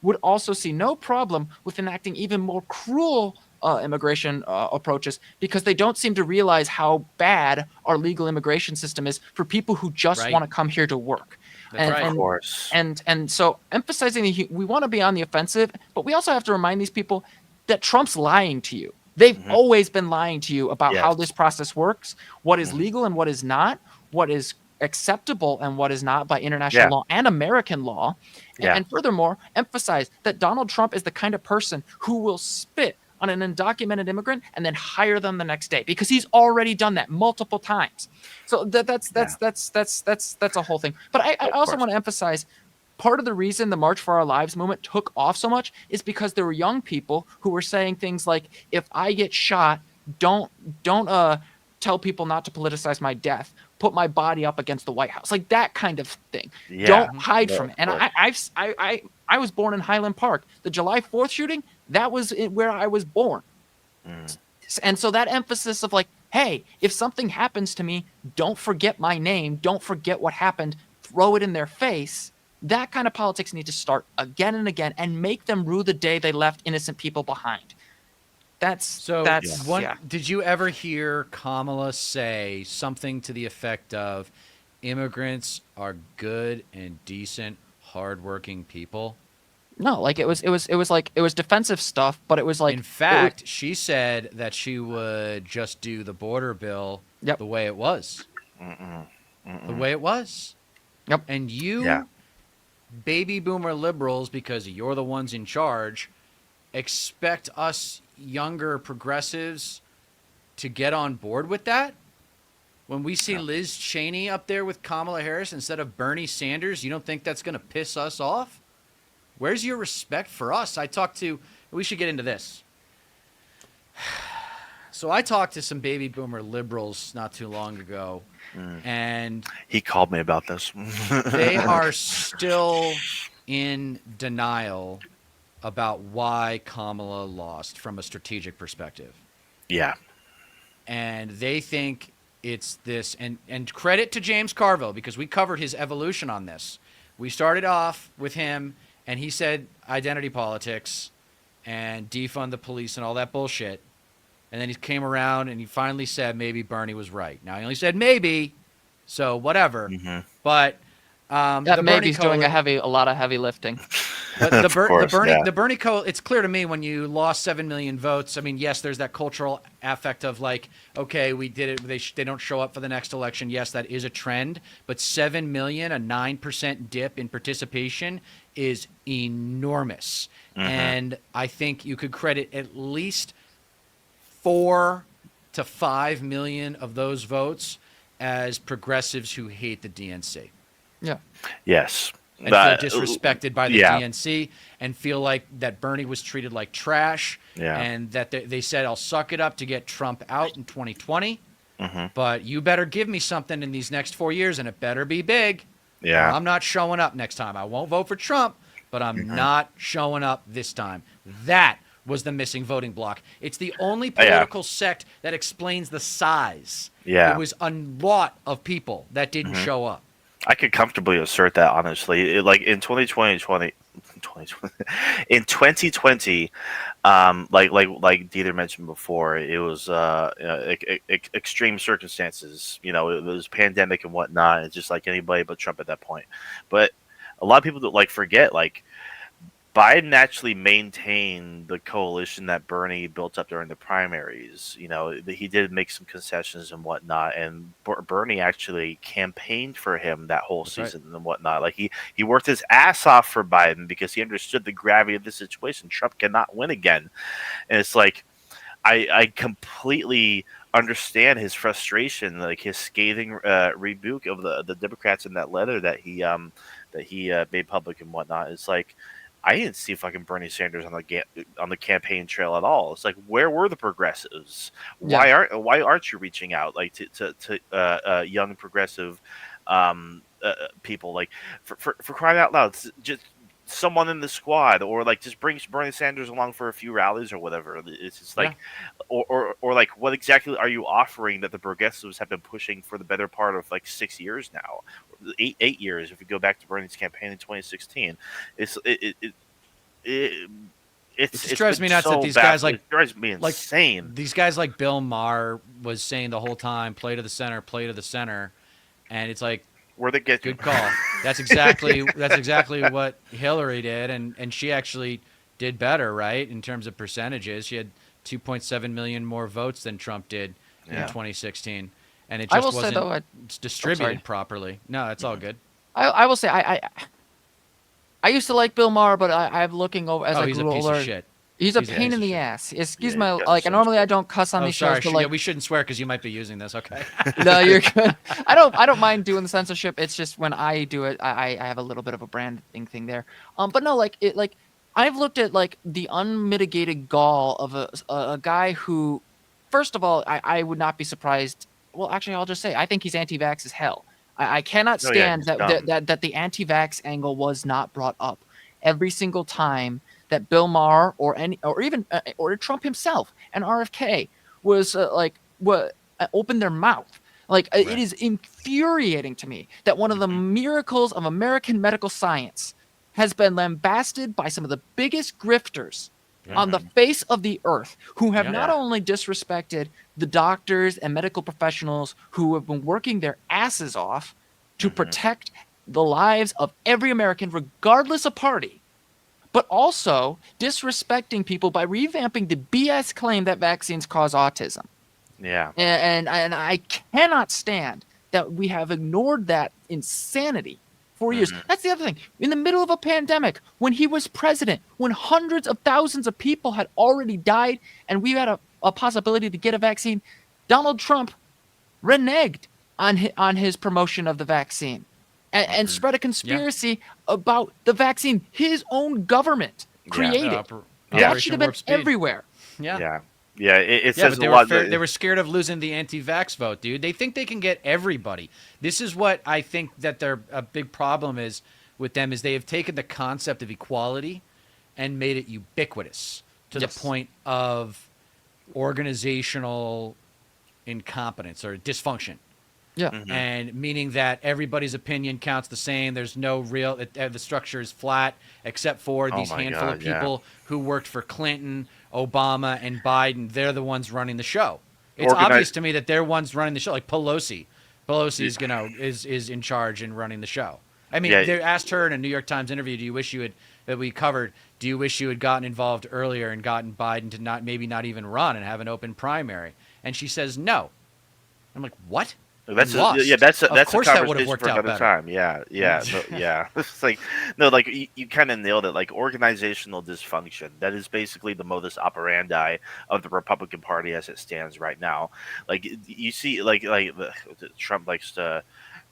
would also see no problem with enacting even more cruel immigration approaches, because they don't seem to realize how bad our legal immigration system is for people who just Right. want to come here to work. That's right. Of course. And so emphasizing we want to be on the offensive, but we also have to remind these people that Trump's lying to you. They've always been lying to you about how Yes. this process works, what is legal and what is not, what is acceptable and what is not by international Yeah. law and American law. Yeah. And furthermore, emphasize that Donald Trump is the kind of person who will spit on an undocumented immigrant and then hire them the next day, because he's already done that multiple times. So that's a whole thing. But I Of also course. want to emphasize, part of the reason the March for Our Lives movement took off so much is because there were young people who were saying things like, if I get shot, don't tell people not to politicize my death. Put my body up against the White House, like that kind of thing. Yeah. Don't hide No, from of it. And course. I was born in Highland Park. The July 4th shooting, that was where I was born. Mm. And so that emphasis of like, hey, if something happens to me, don't forget my name, don't forget what happened, throw it in their face. That kind of politics need to start again and again and make them rue the day they left innocent people behind. That's yeah. Did you ever hear Kamala say something to the effect of, immigrants are good and decent, hardworking people? No, like it was defensive stuff, but it was like, In fact, she said that she would just do the border bill Yep. the way it was. Mm-mm. Mm-mm. The way it was. Yep. And you, Yeah. baby boomer liberals, because you're the ones in charge, expect us younger progressives to get on board with that? When we see Liz Cheney up there with Kamala Harris instead of Bernie Sanders, you don't think that's going to piss us off? Where's your respect for us? We should get into this. So I talked to some baby boomer liberals not too long ago, and He called me about this. they are still in denial about why Kamala lost from a strategic perspective. Yeah. And they think it's this, and credit to James Carville, because we covered his evolution on this. We started off with him, and he said identity politics and defund the police and all that bullshit. And then he came around and he finally said maybe Bernie was right. Now, he only said maybe, so whatever. Mm-hmm. But that the maybe's Bernie doing a lot of heavy lifting. But Of course, the Bernie it's clear to me when you lost 7 million votes. I mean, yes, there's that cultural affect of like, okay, we did it. They don't show up for the next election. Yes, that is a trend. But 7 million, a 9% dip in participation, is enormous. Mm-hmm. And I think you could credit at least 4 to 5 million of those votes as progressives who hate the DNC. Yeah. Yes. And feel disrespected by the yeah. DNC, and feel like that Bernie was treated like trash, Yeah. and that they said, I'll suck it up to get Trump out in 2020, Mm-hmm. but you better give me something in these next 4 years, and it better be big. Yeah. Or I'm not showing up next time. I won't vote for Trump, but I'm not showing up this time. That was the missing voting bloc. It's the only political sect that explains the size. Yeah. It was a lot of people that didn't show up. I could comfortably assert that, honestly. Like in 2020, in 2020, like Dieter mentioned before, it was extreme circumstances. You know, it was pandemic and whatnot. It's just like anybody but Trump at that point. But a lot of people that forget, Biden actually maintained the coalition that Bernie built up during the primaries. You know, he did make some concessions and whatnot, and Bernie actually campaigned for him that whole season and whatnot. Like he worked his ass off for Biden because he understood the gravity of the situation. Trump cannot win again, and it's like I completely understand his frustration, like his scathing rebuke of the Democrats in that letter that he made public and whatnot. It's like, I didn't see fucking Bernie Sanders on the campaign trail at all. It's like, where were the progressives? Why aren't you reaching out to young progressive people? Like for crying out loud, just someone in the squad, or just bring Bernie Sanders along for a few rallies or whatever. It's just like, or like, what exactly are you offering that the progressives have been pushing for the better part of 6 years now? 8 years if we go back to Bernie's campaign in 2016. It drives me nuts that these guys it drives me insane. These guys like Bill Maher was saying the whole time, play to the center, and it's like, where they get good call. That's exactly what Hillary did, and she actually did better, right, in terms of percentages. She had 2.7 million more votes than Trump did in 2016. and it I just will say wasn't though, distributed properly. No, it's all good. I will say I used to like Bill Maher, but I'm looking over as Oh, I he's a grew piece of older. shit. He's a He's a pain piece in of the shit. ass. Excuse Yeah, my he's got like. some Normally I shit. don't cuss on Oh, these sorry. shows, but like, We shouldn't swear because you might be using this. Okay. no, you're good. I don't mind doing the censorship. It's just when I do it, I have a little bit of a branding thing there. But no, like I've looked at like the unmitigated gall of a guy who, first of all, I would not be surprised. Well, actually, I'll just say I think he's anti-vax as hell. I cannot Oh yeah, stand he's that, dumb. that the anti-vax angle was not brought up every single time that Bill Maher or even or Trump himself and RFK was what opened their mouth. Like it Right. is infuriating to me that one of the miracles of American medical science has been lambasted by some of the biggest grifters Yeah. on the face of the earth who have Yeah. not Yeah. only disrespected the doctors and medical professionals who have been working their asses off to Mhm. protect the lives of every American, regardless of party, but also disrespecting people by revamping the BS claim that vaccines cause autism. Yeah. And I cannot stand that we have ignored that insanity for years. Mhm. That's the other thing. In the middle of a pandemic, when he was president, when hundreds of thousands of people had already died, and we had a possibility to get a vaccine, Donald Trump reneged on his promotion of the vaccine and Mhm. spread a conspiracy about the vaccine his own government Yeah. created. Yeah. That should Operation have been Warp Speed. everywhere. Yeah. Yeah. Yeah. It Yeah, says but a they lot. they were scared of losing the anti-vax vote, dude. They think they can get everybody. This is what I think that their a big problem is with them is they have taken the concept of equality and made it ubiquitous to Yes. the point of organizational incompetence or dysfunction. Yeah. Mhm. And meaning that everybody's opinion counts the same. There's no real, the structure is flat except for Oh these my handful of God, yeah. people who worked for Clinton, Obama, and Biden. They're the ones running the show. It's Organize- obvious to me that they're ones running the show, like Pelosi. Pelosi's, is in charge and running the show. I mean, Yeah. they asked her in a New York Times interview, "Do you wish you had that we covered? Do you wish you had gotten involved earlier and gotten Biden to not even run and have an open primary?" And she says no. I'm like, what? That's You lost. that's Of a course that would have conversation worked for out another better. time. Yeah, yeah, no, yeah. It's like no, like you kind of nailed it. Like organizational dysfunction. That is basically the modus operandi of the Republican Party as it stands right now. Like you see, Trump likes to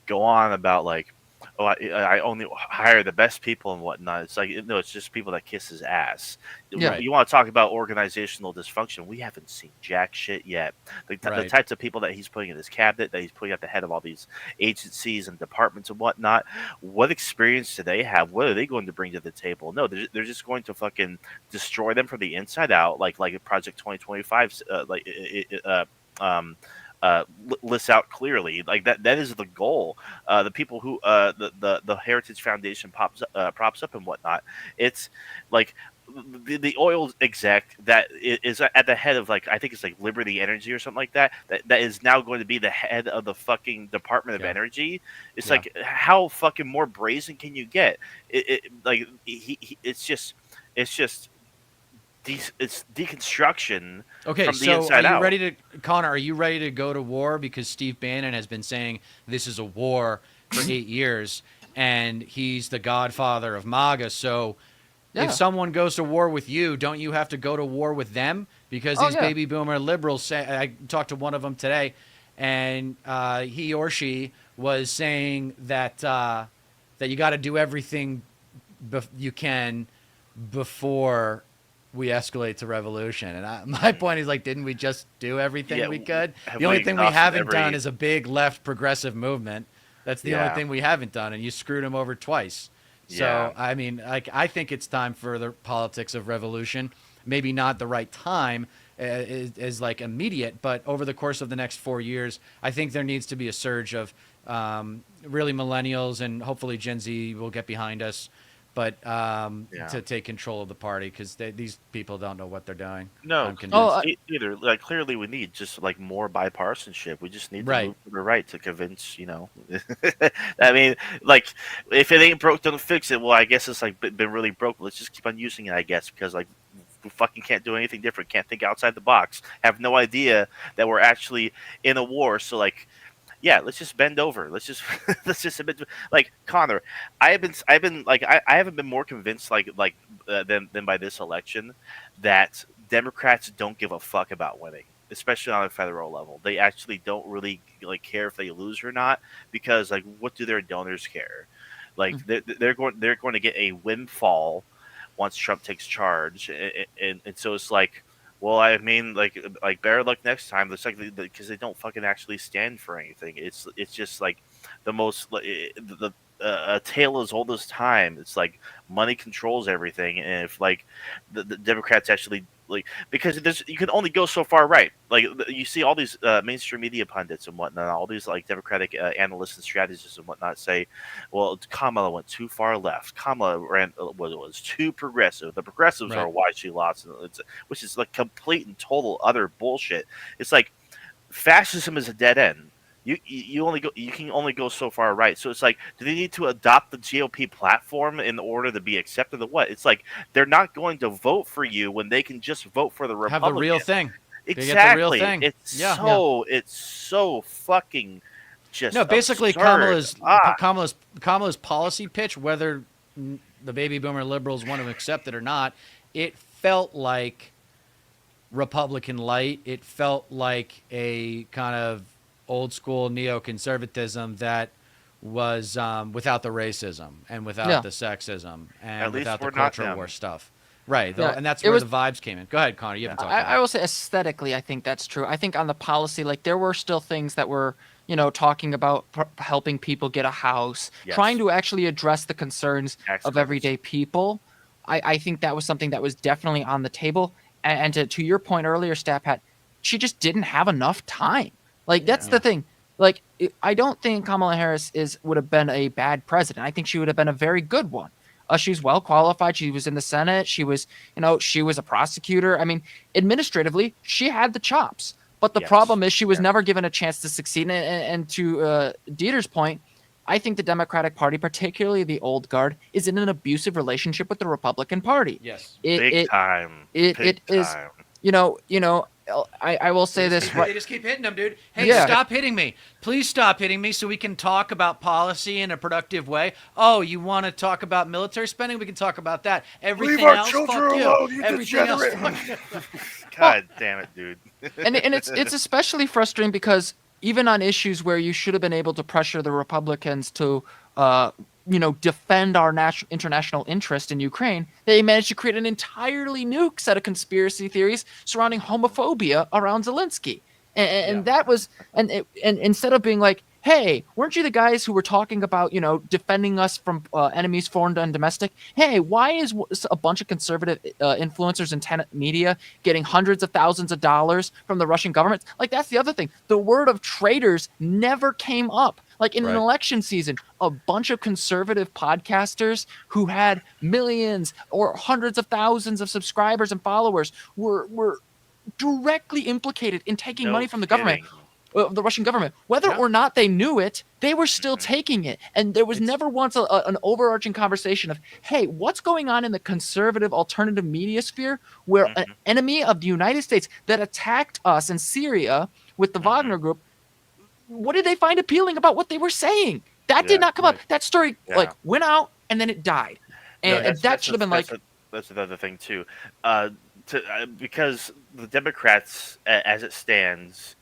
go on about like, oh, I only hire the best people and whatnot. It's like no, it's just people that kiss his ass. Yeah. Right. You want to talk about organizational dysfunction? We haven't seen jack shit yet. The Right. types of people that he's putting in his cabinet, that he's putting at the head of all these agencies and departments and whatnot. What experience do they have? What are they going to bring to the table? No, they're just going to fucking destroy them from the inside out, like Project 2025, lists out clearly. Like that is the goal. The people who the Heritage Foundation props up and whatnot. It's like the oil exec that is at the head of like I think it's like Liberty Energy or something like that. That is now going to be the head of the fucking Department of Yeah. Energy. It's Yeah. like how fucking more brazen can you get? Like it's just it's deconstruction Okay, from the so are inside you out. ready to, Connor? Are you ready to go to war? Because Steve Bannon has been saying this is a war for 8 years, and he's the godfather of MAGA. So, Yeah. if someone goes to war with you, don't you have to go to war with them? Because Oh, these yeah. baby boomer liberals say. I talked to one of them today, and he or she was saying that that you got to do everything you can before we escalate to revolution. And my point is like, didn't we just do everything Yeah, we could? have The only we thing we exhausted haven't done every- is a big left progressive movement. That's the only Yeah. thing we haven't done, and you screwed them over twice. So Yeah. I mean, like, I think it's time for the politics of revolution. Maybe not the right time is like immediate, but over the course of the next 4 years, I think there needs to be a surge of really millennials, and hopefully Gen Z will get behind us, but Yeah. to take control of the party, because these people don't know what they're doing. No, I'm convinced. either. Like clearly, we need just like more bipartisanship. We just need to Right. move to the right to convince. I mean, like if it ain't broke, don't fix it. Well, I guess it's like been really broke. Let's just keep on using it. I guess because like we fucking can't do anything different. Can't think outside the box. Have no idea that we're actually in a war. So like yeah, let's just bend over. Let's just let's just admit like Connor. I've been like I haven't been more convinced than by this election that Democrats don't give a fuck about winning, especially on a federal level. They actually don't really like care if they lose or not because like what do their donors care? Like they're going to get a windfall once Trump takes charge, and so it's like, well, I mean, like better luck next time. It's like because they don't fucking actually stand for anything. It's just like the most the a tale as old as time. It's like money controls everything, and if like the Democrats actually like because there's you can only go so far right. Like you see all these mainstream media pundits and whatnot, all these like Democratic analysts and strategists and whatnot say, well, Kamala went too far left. Kamala was too progressive. The progressives are Right. why she lost, which is like complete and total other bullshit. It's like fascism is a dead end. You can only go so far right. So it's like, do they need to adopt the GOP platform in order to be accepted or what? It's like they're not going to vote for you when they can just vote for the Have the real Republican. thing. They get the real Exactly. thing. It's Yeah. so fucking No, just basically absurd. Kamala's policy pitch, whether the baby boomer liberals want to accept it or not, it felt like Republican light. It felt like a kind of old school neoconservatism that was without the racism and without Yeah. the sexism At and least without the we're not culture them. war stuff. Right. Yeah, And that's it where was. the vibes came in. Go ahead, Connor. You haven't talked I yet. will say aesthetically, I think that's true. I think on the policy, like there were still things that were, talking about helping people get a house, Yes. trying to actually address the concerns Tax of credits. everyday people. I think that was something that was definitely on the table. And to your point earlier, Stapat, she just didn't have enough time. Like that's the thing. Like I don't think Kamala Harris would have been a bad president. I think she would have been a very good one. She's well qualified. She was in the Senate. She was a prosecutor. I mean, administratively, she had the chops. But the Yes. problem is she was Yes. never given a chance to succeed. And to Dieter's point, I think the Democratic Party, particularly the old guard, is in an abusive relationship with the Republican Party. Yes. Big time. It Big is, time. I will say this They right. just keep hitting them, dude. Hey, Yeah. stop hitting me. Please stop hitting me so we can talk about policy in a productive way. Oh, you want to talk about military spending? We can talk about that. Everything our else, children fuck you. alone, you Everything else, degenerate. fuck you. God damn it, dude. and it's especially frustrating because even on issues where you should have been able to pressure the Republicans to defend our international interest in Ukraine, they managed to create an entirely new set of conspiracy theories surrounding homophobia around Zelensky. And that was and instead of being like, hey, weren't you the guys who were talking about defending us from enemies foreign and domestic? Hey, why is a bunch of conservative influencers and tenant media getting hundreds of thousands of dollars from the Russian government? Like that's the other thing. The word of traitors never came up. Like in an Right. election season, a bunch of conservative podcasters who had millions or hundreds of thousands of subscribers and followers were directly implicated in taking No money from the government, kidding. the Russian government. Whether Yeah. or not they knew it, they were still taking it. And there was never once an overarching conversation of, hey, what's going on in the conservative alternative media sphere where an enemy of the United States that attacked us in Syria with the Wagner group, what did they find appealing about what they were saying? That did Yeah, not come up. right. That story Yeah. went out and then it died. No, And that should have been like, that's another thing too, because the Democrats, as it stands,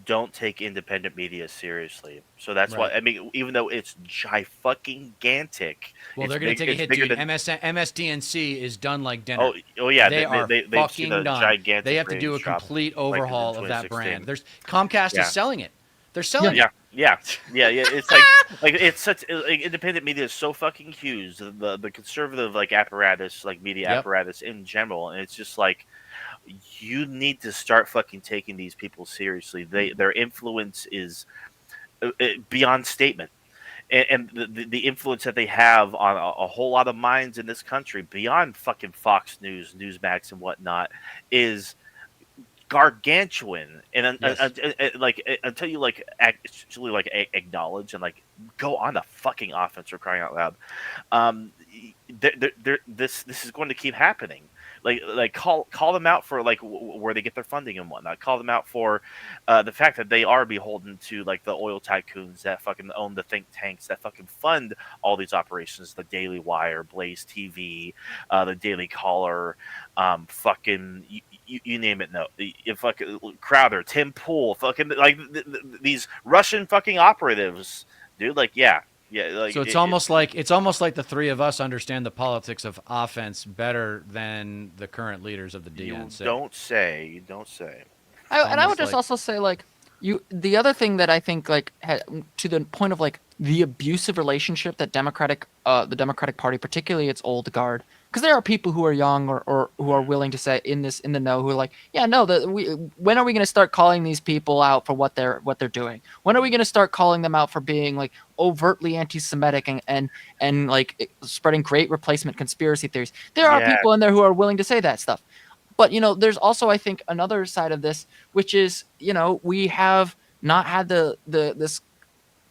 don't take independent media seriously. So that's why Right. I mean, even though it's gigantic, Well, it's they're going to take a it's hit, bigger dude. than- MSDNC is done like dinner. Oh yeah, They are they've seen fucking a done. gigantic. They have to do a ratings drop, complete like, in overhaul of that 2016. brand. There's Comcast Yeah. is selling it. They're selling Yeah, it. yeah. It's like it's such like independent media is so fucking huge. The conservative like apparatus, like media Yep. apparatus in general, and it's just like you need to start fucking taking these people seriously. Their influence is beyond statement. And the influence that they have on a whole lot of minds in this country, beyond fucking Fox News, Newsmax, and whatnot, is gargantuan. And Yes. until you like actually like acknowledge and like go on the fucking offense for crying out loud, this is going to keep happening. like call them out for like where they get their funding and whatnot. Call them out for the fact that they are beholden to like the oil tycoons that fucking own the think tanks that fucking fund all these operations, the Daily Wire, Blaze TV, the Daily Caller, fucking you name it. No, fucking Crowder, Tim Pool, fucking like these Russian fucking operatives, dude. Like yeah, like So it's almost like the three of us understand the politics of offense better than the current leaders of the you DNC. don't say, you don't say. And I would almost just like- also say like the other thing that I think like to the point of like the abusive relationship that the Democratic Party, particularly its old guard, because there are people who are young or who are willing to say in the know who are like, yeah, no, when are we going to start calling these people out for what they're doing? When are we going to start calling them out for being like overtly anti-Semitic and like spreading great replacement conspiracy theories? There are Yeah. people in there who are willing to say that stuff. But there's also I think another side of this, which is we have not had this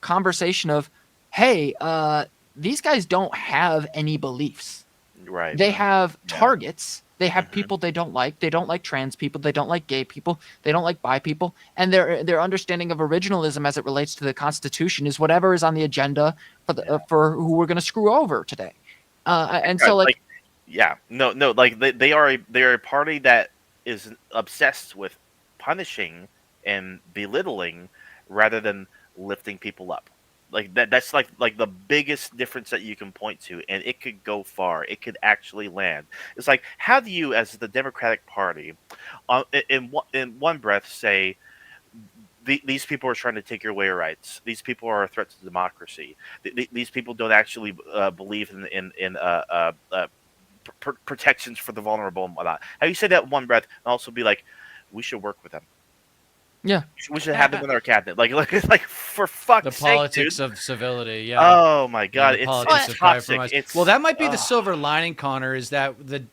conversation of, hey, these guys don't have any beliefs. Right. They have Yeah. targets. They have Mhm. people they don't like. They don't like trans people. They don't like gay people. They don't like bi people. And their understanding of originalism as it relates to the Constitution is whatever is on the agenda for who we're going to screw over today. And so like yeah, no, like they are a party that is obsessed with punishing and belittling rather than lifting people up. Like that's like the biggest difference that you can point to, and it could go far. It could actually land. It's like, how do you, as the Democratic Party, in one breath say, these people are trying to take your away rights. These people are a threat to democracy. These people don't actually believe in protections for the vulnerable and whatnot. How you say that in one breath and also be like, we should work with them. yeah. We should have them in our cabinet. Like for fuck's the sake, politics dude. of civility. Yeah. Oh my god, the it's politics of toxic. compromise. It's Well, that might be the ugh. silver lining, Connor, is that the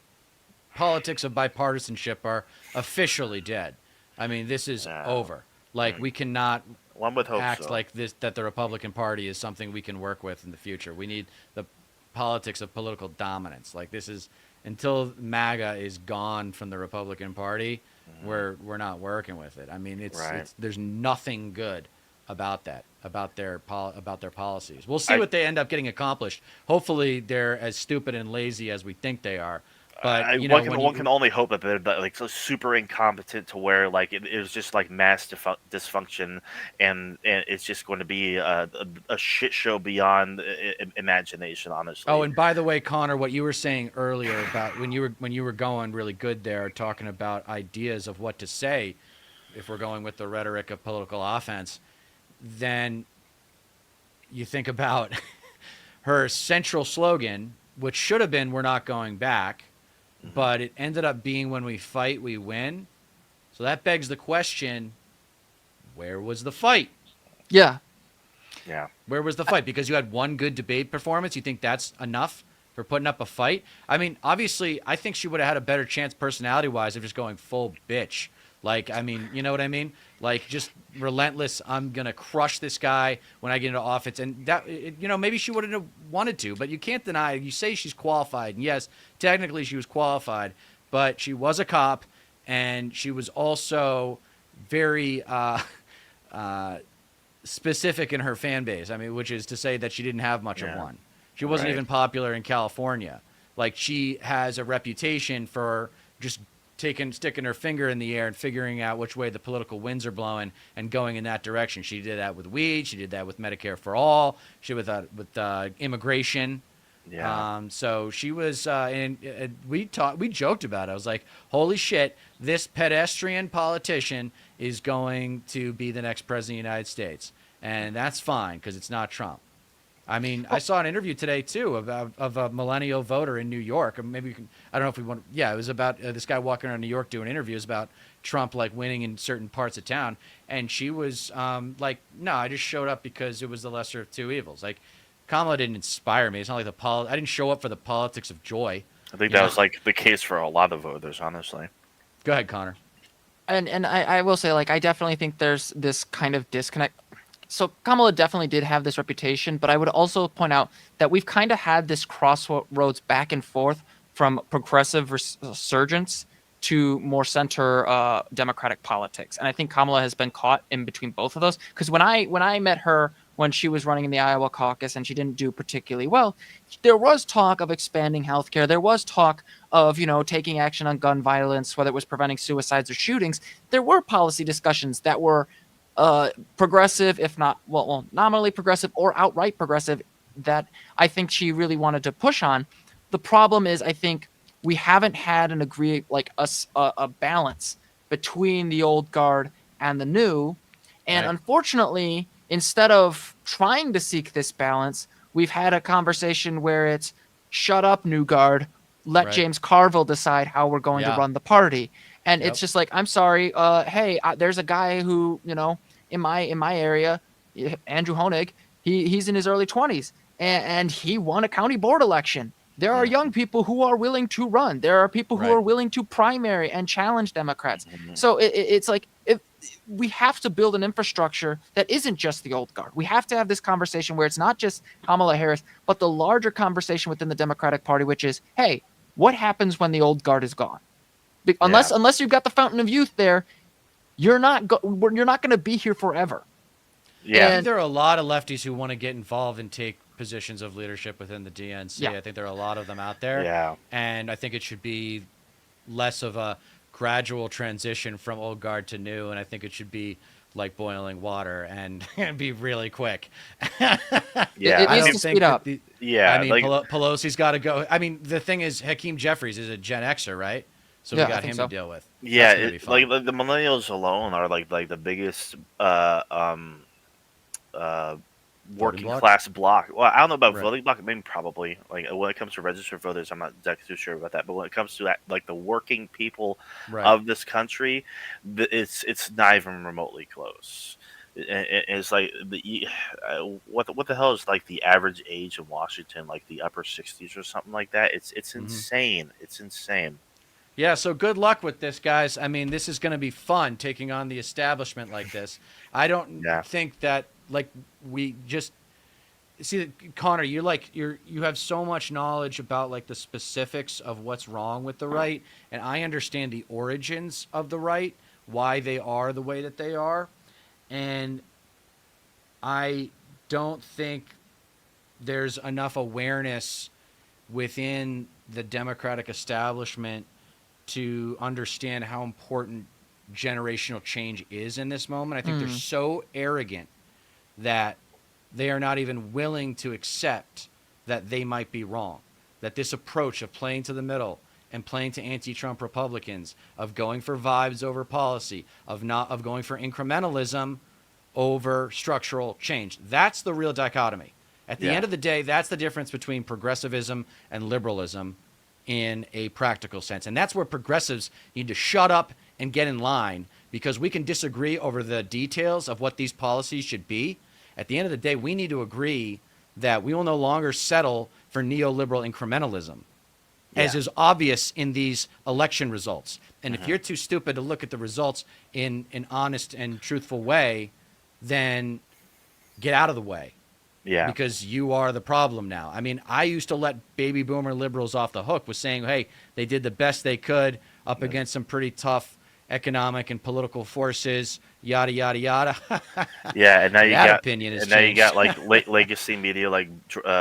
politics of bipartisanship are officially dead. I mean, this is Yeah. over. Like, we cannot One would hope act so. like this, that the Republican Party is something we can work with in the future. We need the politics of political dominance. Like, this is, until MAGA is gone from the Republican Party, we're not working with it. I mean, it's there's nothing good about that, about their policies. We'll see what they end up getting accomplished. Hopefully, they're as stupid and lazy as we think they are. But one can only hope that they're like so super incompetent to where like it was just like mass dysfunction, and it's just going to be a shit show beyond imagination. Honestly. Oh, and by the way, Connor, what you were saying earlier about when you were going really good there, talking about ideas of what to say, if we're going with the rhetoric of political offense, then you think about her central slogan, which should have been "We're not going back," but it ended up being "When we fight, we win." So that begs the question: where was the fight? Yeah. Yeah. Where was the fight? Because you had one good debate performance. You think that's enough for putting up a fight? I mean, obviously, I think she would have had a better chance personality-wise of just going full bitch. Like, I mean, you know what I mean? Like, just relentless, I'm going to crush this guy when I get into office. And that, maybe she wouldn't have wanted to, but you can't deny, you say she's qualified. And yes, technically she was qualified, but she was a cop, and she was also very specific in her fan base. I mean, which is to say that she didn't have much of one. She wasn't even popular in California. Like, she has a reputation for just sticking her finger in the air and figuring out which way the political winds are blowing and going in that direction. She did that with weed. She did that with Medicare for all. She did that with immigration. Yeah. So she was, and we joked about it. I was like, holy shit, this pedestrian politician is going to be the next president of the United States. And that's fine, because it's not Trump. I mean, I saw an interview today, too, of a millennial voter in New York. Or maybe I don't know if we want, it was about this guy walking around New York doing interviews about Trump, like, winning in certain parts of town. And she was like, no, I just showed up because it was the lesser of two evils. Like, Kamala didn't inspire me. It's not like I didn't show up for the politics of joy. I think that was like the case for a lot of voters, honestly. Go ahead, Connor. And I will say, like, I definitely think there's this kind of disconnect. So Kamala definitely did have this reputation, but I would also point out that we've kind of had this crossroads back and forth from progressive resurgence to more center democratic politics. And I think Kamala has been caught in between both of those. Because when I met her when she was running in the Iowa caucus and she didn't do particularly well, there was talk of expanding healthcare. There was talk of, taking action on gun violence, whether it was preventing suicides or shootings. There were policy discussions that were progressive, if not, well, nominally progressive or outright progressive, that I think she really wanted to push on. The problem is, I think we haven't had an a balance between the old guard and the new. And Right. Unfortunately, instead of trying to seek this balance, we've had a conversation where it's shut up, new guard, let Right. James Carville decide how we're going to Yeah. run the party. And Yep. it's just like, I'm sorry, hey, there's a guy who, in my area, Andrew Honig, he's in his early 20s, and he won a county board election. There are young people who are willing to run. There are people who Right. are willing to primary and challenge Democrats. Mhm. So it's like, if we have to build an infrastructure that isn't just the old guard. We have to have this conversation where it's not just Kamala Harris, but the larger conversation within the Democratic Party, which is, hey, what happens when the old guard is gone? Unless you've got the fountain of youth there, you're not going to be here forever. Yeah. I think there are a lot of lefties who want to get involved and take positions of leadership within the DNC. Yeah. I think there are a lot of them out there. Yeah. And I think it should be less of a gradual transition from old guard to new. And I think it should be like boiling water and be really quick. Yeah. It I needs mean, to speed up. yeah. I mean, like, Pelosi's got to go. I mean, the thing is, Hakeem Jeffries is a Gen Xer, right? So Yeah, we I got think him so. to deal with. yeah, That's gonna be fun. like the millennials alone are like the biggest working bloc? class block. Well, I don't know about Right. voting block. Maybe probably like when it comes to registered voters, I'm not exactly too sure about that. But when it comes to like the working people Right. of this country, it's not even remotely close. It's like what the hell is like the average age in Washington, like the upper 60s or something like that. It's Mhm. insane. It's insane. Yeah, so good luck with this, guys. I mean, this is going to be fun taking on the establishment like this. I don't Yeah. think that like we just see, Connor, you have so much knowledge about like the specifics of what's wrong with the right, and I understand the origins of the right, why they are the way that they are, and I don't think there's enough awareness within the Democratic establishment to understand how important generational change is in this moment. I think they're so arrogant that they are not even willing to accept that they might be wrong. That this approach of playing to the middle and playing to anti-Trump Republicans, of going for vibes over policy, of going for incrementalism over structural change. That's the real dichotomy. At the Yeah. end of the day, that's the difference between progressivism and liberalism in a practical sense. And that's where progressives need to shut up and get in line, because we can disagree over the details of what these policies should be. At the end of the day, we need to agree that we will no longer settle for neoliberal incrementalism, as Yeah. is obvious in these election results. And if you're too stupid to look at the results in an honest and truthful way, then get out of the way. Yeah. Because you are the problem now. I mean, I used to let baby boomer liberals off the hook with saying, hey, they did the best they could up against some pretty tough economic and political forces, yada, yada, yada. Yeah, and now you That got opinion has and now you got changed. like legacy media like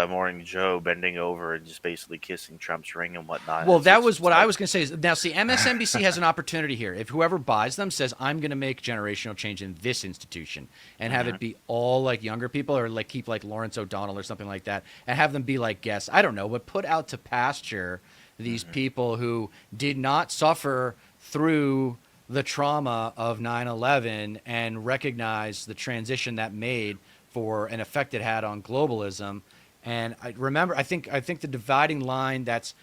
Morning Joe bending over and just basically kissing Trump's ring and whatnot. Well, It's that just- was it's what I like- was going to say. Now, see, MSNBC has an opportunity here. If whoever buys them says, I'm going to make generational change in this institution, and have it be all like younger people, or like keep like Lawrence O'Donnell or something like that, and have them be like guests, I don't know, but put out to pasture these people who did not suffer through the trauma of 9/11 and recognize the transition that made for an effect it had on globalism. And I think the dividing line that's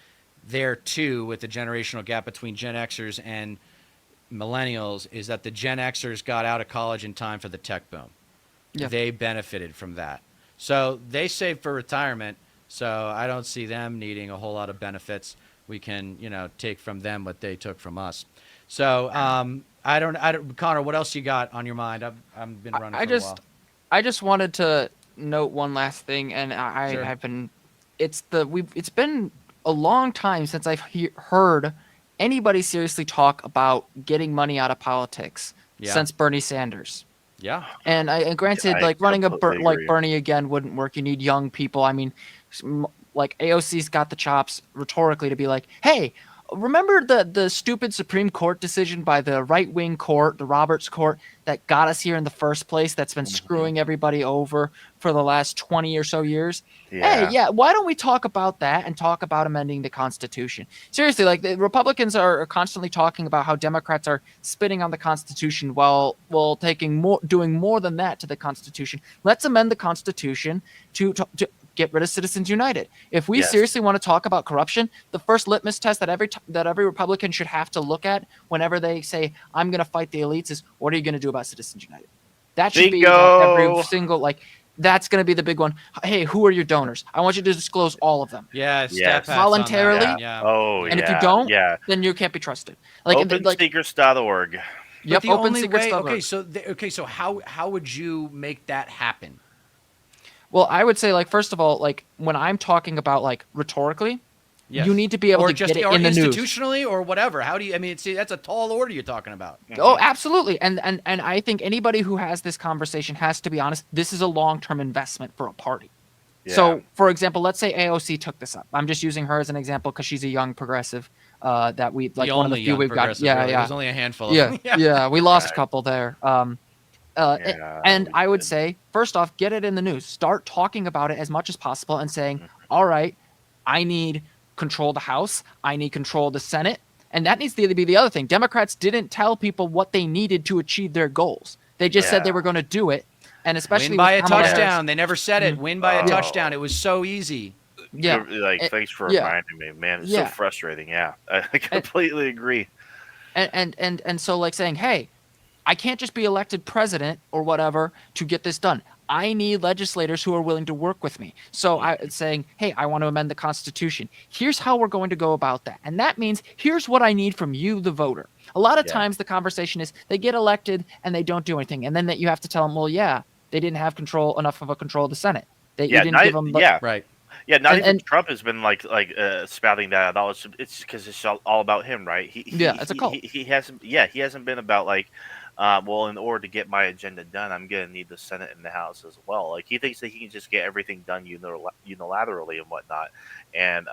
there too with the generational gap between Gen Xers and millennials is that the Gen Xers got out of college in time for the tech boom. Yeah. They benefited from that. So they saved for retirement. So I don't see them needing a whole lot of benefits. We can, take from them what they took from us. So I don't, Connor, what else you got on your mind? I've been running for a while. I just wanted to note one last thing, and Sure. I've been, it's been a long time since I've heard anybody seriously talk about getting money out of politics Yeah. since Bernie Sanders. Yeah. And granted, I like running completely like agree. Bernie again wouldn't work. You need young people. I mean, like AOC's got the chops rhetorically to be like, hey, remember the stupid Supreme Court decision by the right wing court, the Roberts Court, that got us here in the first place? That's been Mhm. screwing everybody over for the last 20 or so years. Hey, Yeah. yeah, why don't we talk about that and talk about amending the Constitution? Seriously, like the Republicans are constantly talking about how Democrats are spitting on the Constitution while doing more than that to the Constitution. Let's amend the Constitution to get rid of Citizens United. If we Yes. seriously want to talk about corruption, the first litmus test that every Republican should have to look at whenever they say I'm going to fight the elites is what are you going to do about Citizens United? That should be like every Bingo. single like that's going to be the big one. Hey, who are your donors? I want you to disclose all of them Yeah. Stat Yes. Pat's on that voluntarily. Yeah. one. Yeah. Oh Yeah. And if you yeah. don't, Yeah. then you can't be trusted. Like, like Opensecrets.org. But yep, the only way, okay, so how would you make that happen? Well, I would say like first of all, like when I'm talking about like rhetorically, Yes. you need to be able or to just get it or in the news. institutionally or whatever. How do you? I mean, see, that's a tall order you're talking about. Oh, absolutely. And I think anybody who has this conversation has to be honest. This is a long-term investment for a party. Yeah. So, for example, let's say AOC took this up. I'm just using her as an example because she's a young progressive that we like The one of only the few young we've got. progressive, Yeah, really. yeah, There's only a handful of yeah, them. yeah. We lost a Right. couple there. Yeah. And we I would did. say, first off, get it in the news. Start talking about it as much as possible and saying, Mhm. all right, I need control of the House. I need control of the Senate. And that needs to be the other thing. Democrats didn't tell people what they needed to achieve their goals. They just said they Yeah. were going to do it. And especially Win by with a Kamala touchdown. Harris. They never said it. Mhm. Win by a Yeah. touchdown. It was so easy. Yeah. Like, Eh, thanks for yeah. reminding me, man. It's so Yeah. frustrating. Yeah, I completely agree. And so like saying, hey, I can't just be elected president or whatever to get this done. I need legislators who are willing to work with me. So it's saying, hey, I want to amend the Constitution. Here's how we're going to go about that. And that means here's what I need from you, the voter. A lot of Yeah. times the conversation is they get elected and they don't do anything. And then that you have to tell them, well, yeah, they didn't have enough of a control of the Senate. That Yeah, you didn't give them. yeah, Right. yeah. Not And- even and- Trump has been spouting that at all. It's because it's all about him, right? Yeah, it's a cult. He hasn't. Yeah, he hasn't been about like, well, in order to get my agenda done, I'm gonna need the Senate and the House as well. Like he thinks that he can just get everything done unilaterally and whatnot. And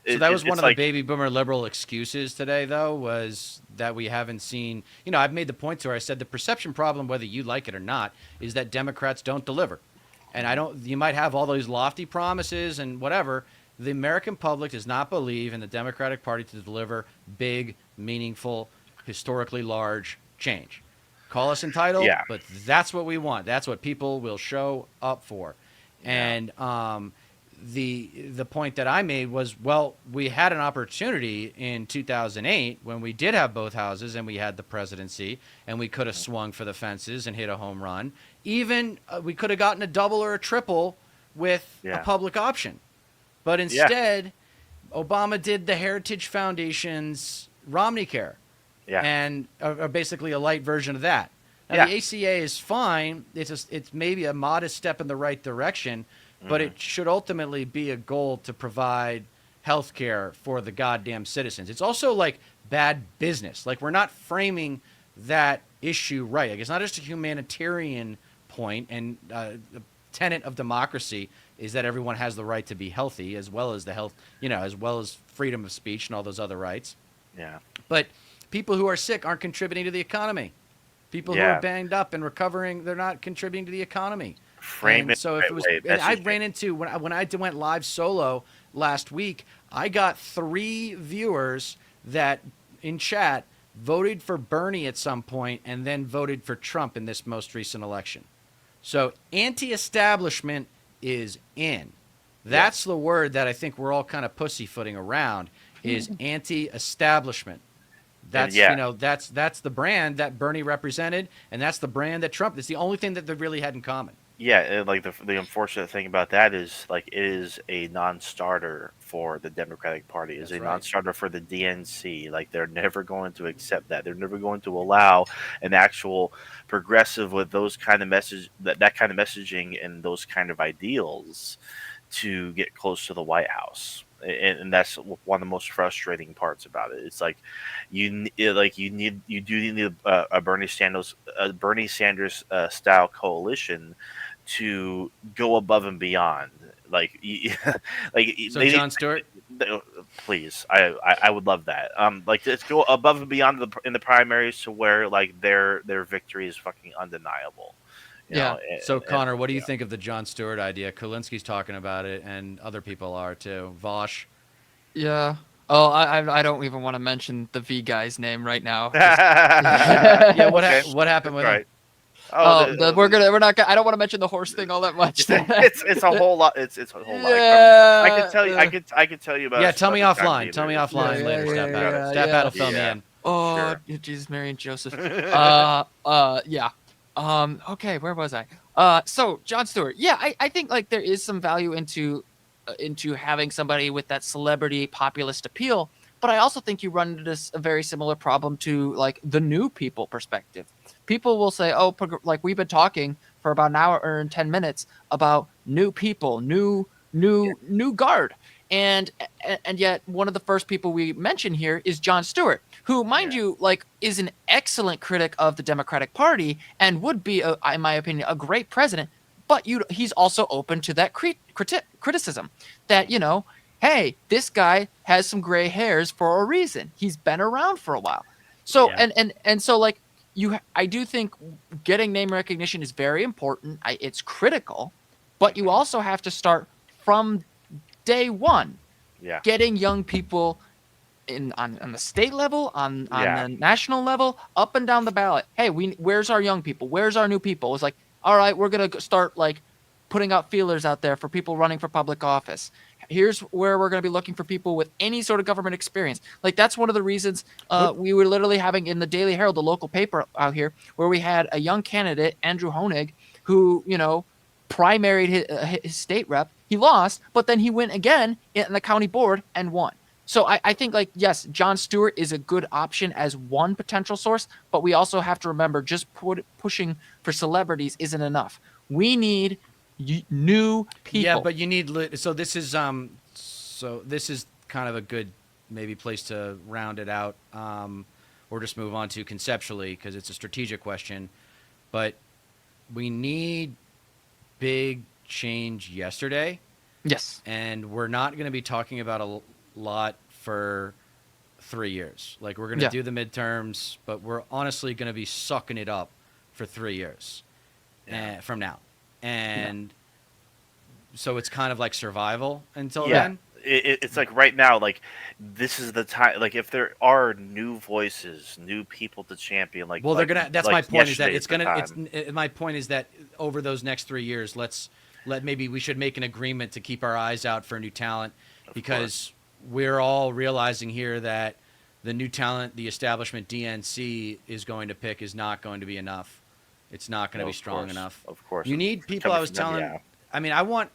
So that was one it's of like, the baby boomer liberal excuses today, though, was that we haven't seen. You know, I've made the point to her. I said the perception problem, whether you like it or not, is that Democrats don't deliver. And I don't. You might have all those lofty promises and whatever. The American public does not believe in the Democratic Party to deliver big, meaningful, historically large change. Call us entitled, Yeah. but that's what we want. That's what people will show up for. And the point that I made was, well, we had an opportunity in 2008 when we did have both houses and we had the presidency and we could have swung for the fences and hit a home run. Even we could have gotten a double or a triple with a Yeah. public option. But instead, Obama did the Heritage Foundation's Romney Care yeah, and basically a light version of that. Now, Yeah. the ACA is fine. It's maybe a modest step in the right direction, but it should ultimately be a goal to provide health care for the goddamn citizens. It's also like bad business. Like we're not framing that issue right. Like it's not just a humanitarian point, and the tenet of democracy is that everyone has the right to be healthy as well as the health, as well as freedom of speech and all those other rights. yeah, But people who are sick aren't contributing to the economy. People who Yeah. are banged up and recovering, they're not contributing to the economy. frame And it. so the if right it was, way, and I messaging. ran into when I went live solo last week, I got 3 viewers that in chat voted for Bernie at some point and then voted for Trump in this most recent election. So anti-establishment is in. That's the word that I think we're all kind of pussyfooting around is anti-establishment. That's yeah. that's the brand that Bernie represented, and that's the brand that Trump. It's the only thing that they really had in common. Yeah, and like the unfortunate thing about that is like it is a non-starter for the Democratic Party. It is That's a right. non-starter for the DNC. Like they're never going to accept that. They're never going to allow an actual progressive with those kind of that kind of messaging and those kind of ideals to get close to the White House. And that's one of the most frustrating parts about it. It's like you do need a Bernie Sanders style coalition to go above and beyond. Like, like So they Jon Stewart. please, I would love that. Like, let's go above and beyond in the primaries to where like their victory is fucking undeniable. You Yeah. know, So Connor, what do you yeah. think of the Jon Stewart idea? Kulinski's talking about it, and other people are too. Vosh. Yeah. Oh, I don't even want to mention the V guy's name right now. Just Yeah. Okay, What happened that's with him? right. Oh, we're not gonna, I don't want to mention the horse thing all that much. it's a whole lot. It's a whole lot. I can Yeah. tell you. I can tell you about. Yeah, it tell some me other time, offline. David, Tell me if you offline later, want to Stat talk about Pat. it. Stat Pat will fill me Yeah. in. Oh, Sure. Jesus, Mary and Joseph. Yeah. Okay, where was I? So Jon Stewart. Yeah, I think like there is some value into having somebody with that celebrity populist appeal, but I also think you run into this a very similar problem to like the new people perspective. People will say, "Oh, like we've been talking for about an hour and 10 minutes about new people, new guard." And and yet one of the first people we mention here is Jon Stewart, who, mind Yeah. you, like is an excellent critic of the Democratic Party and would be, in my opinion, a great president. But he's also open to that criticism that, hey, this guy has some gray hairs for a reason. He's been around for a while. So Yeah. and so like I do think getting name recognition is very important. It's critical, but you also have to start from day one, Yeah. getting young people on the state level, on Yeah. the national level, up and down the ballot. Hey, where's our young people? Where's our new people? It's like, all right, we're gonna start like putting out feelers out there for people running for public office. Here's where we're going to be looking for people with any sort of government experience. Like that's one of the reasons we were literally having in the Daily Herald, the local paper out here, where we had a young candidate, Andrew Honig, who primaried his state rep. He lost, but then he went again in the county board and won. So I think, like, yes, Jon Stewart is a good option as one potential source, but we also have to remember just pushing for celebrities isn't enough. We need new people. Yeah, but you need so this is kind of a good maybe place to round it out, or just move on to conceptually because it's a strategic question. But we need big change yesterday. Yes. And we're not going to be talking about a lot for 3 years. Like we're going to do the midterms, but we're honestly going to be sucking it up for 3 years from now. And so it's kind of like survival until then. It's like right now, like this is the time. Like if there are new voices, new people to champion, like they're gonna. That's like my point. Is that yesterday's it's gonna. the It's my point is that over those next 3 years, maybe we should make an agreement to keep our eyes out for new talent, because we're all realizing here that the new talent the establishment DNC is going to pick is not going to be enough. It's not going to be strong enough. Of course, you need people. I was telling. I mean, I want.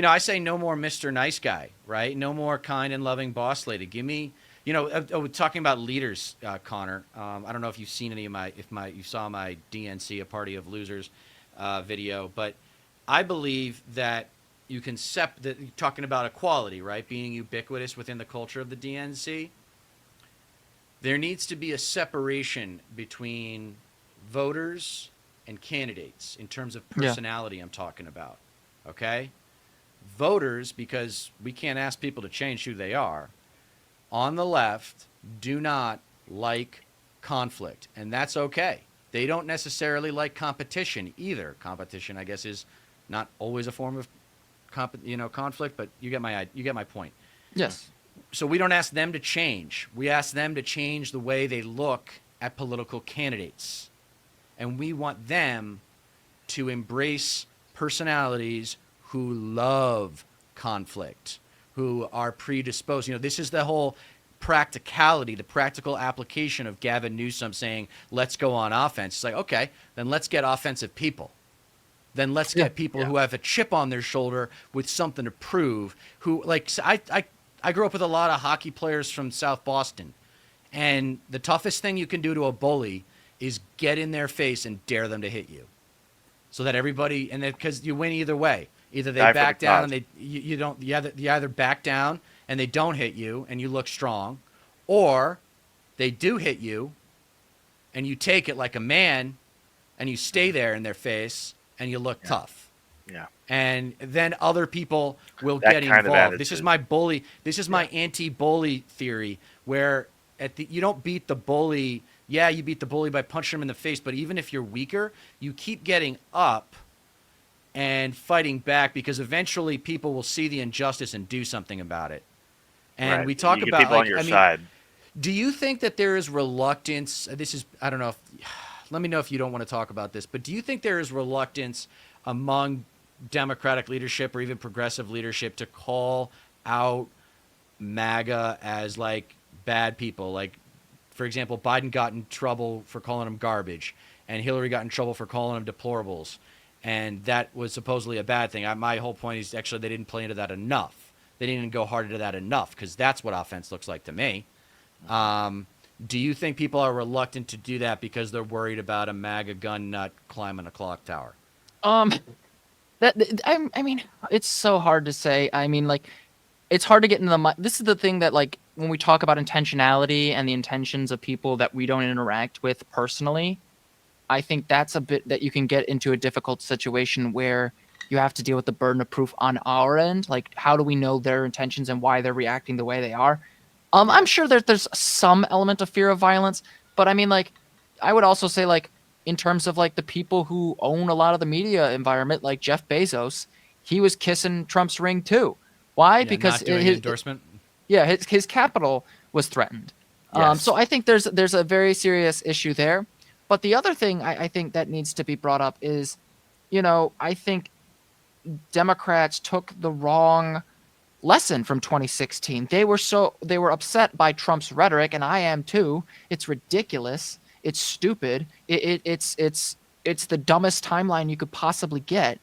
I say no more Mr. Nice Guy, right? No more kind and loving boss lady. Give me, talking about leaders, Connor. I don't know if you've seen any of you saw my DNC, a Party of Losers, video, but I believe that you can talking about equality, right? Being ubiquitous within the culture of the DNC. There needs to be a separation between voters and candidates in terms of personality. I'm talking about, okay? Voters, because we can't ask people to change who they are, on the left do not like conflict, and that's okay. They don't necessarily like competition either. Competition, I guess, is not always a form of conflict, but you get my point. Yes. So we don't ask them to change. We ask them to change the way they look at political candidates, and we want them to embrace personalities who love conflict, who are predisposed. This is the whole practicality, the practical application of Gavin Newsom saying, let's go on offense. It's like, okay, then let's get offensive people. Then let's get people who have a chip on their shoulder with something to prove, who, like, I grew up with a lot of hockey players from South Boston, and the toughest thing you can do to a bully is get in their face and dare them to hit you. So that everybody, and because you win either way. Either they Die for the back down cause. and you either back down and they don't hit you and you look strong, or they do hit you and you take it like a man and you stay there in their face and you look Yeah. tough. Yeah. And then other people will That get kind of involved. This is attitude. my bully. This is my Yeah. anti-bully theory, where you don't beat the bully. Yeah, you beat the bully by punching him in the face, but even if you're weaker, you keep getting up and fighting back, because eventually people will see the injustice and do something about it. And Right. we talk You get about, people on like, your I mean, side. do you think that there is reluctance? This is, I don't know if, let me know if you don't want to talk about this, but do you think there is reluctance among Democratic leadership or even progressive leadership to call out MAGA as like bad people? Like, for example, Biden got in trouble for calling them garbage, and Hillary got in trouble for calling them deplorables. And that was supposedly a bad thing. My whole point is actually they didn't play into that enough. They didn't go hard into that enough, because that's what offense looks like to me. Do you think people are reluctant to do that because they're worried about a MAGA gun nut climbing a clock tower? Um, I mean, it's so hard to say. I mean, like, it's hard to get into the. This is the thing that, like, when we talk about intentionality and the intentions of people that we don't interact with personally, I think that's a bit that you can get into a difficult situation where you have to deal with the burden of proof on our end. Like, how do we know their intentions and why they're reacting the way they are? I'm sure that there's some element of fear of violence, but I mean, like, I would also say, like, in terms of like the people who own a lot of the media environment, like Jeff Bezos, he was kissing Trump's ring too. Why? Yeah, Because not doing an endorsement. his capital was threatened. Yes. So I think there's a very serious issue there. But the other thing I think that needs to be brought up is, I think Democrats took the wrong lesson from 2016. They were upset by Trump's rhetoric, and I am too. It's ridiculous. It's stupid. It's the dumbest timeline you could possibly get.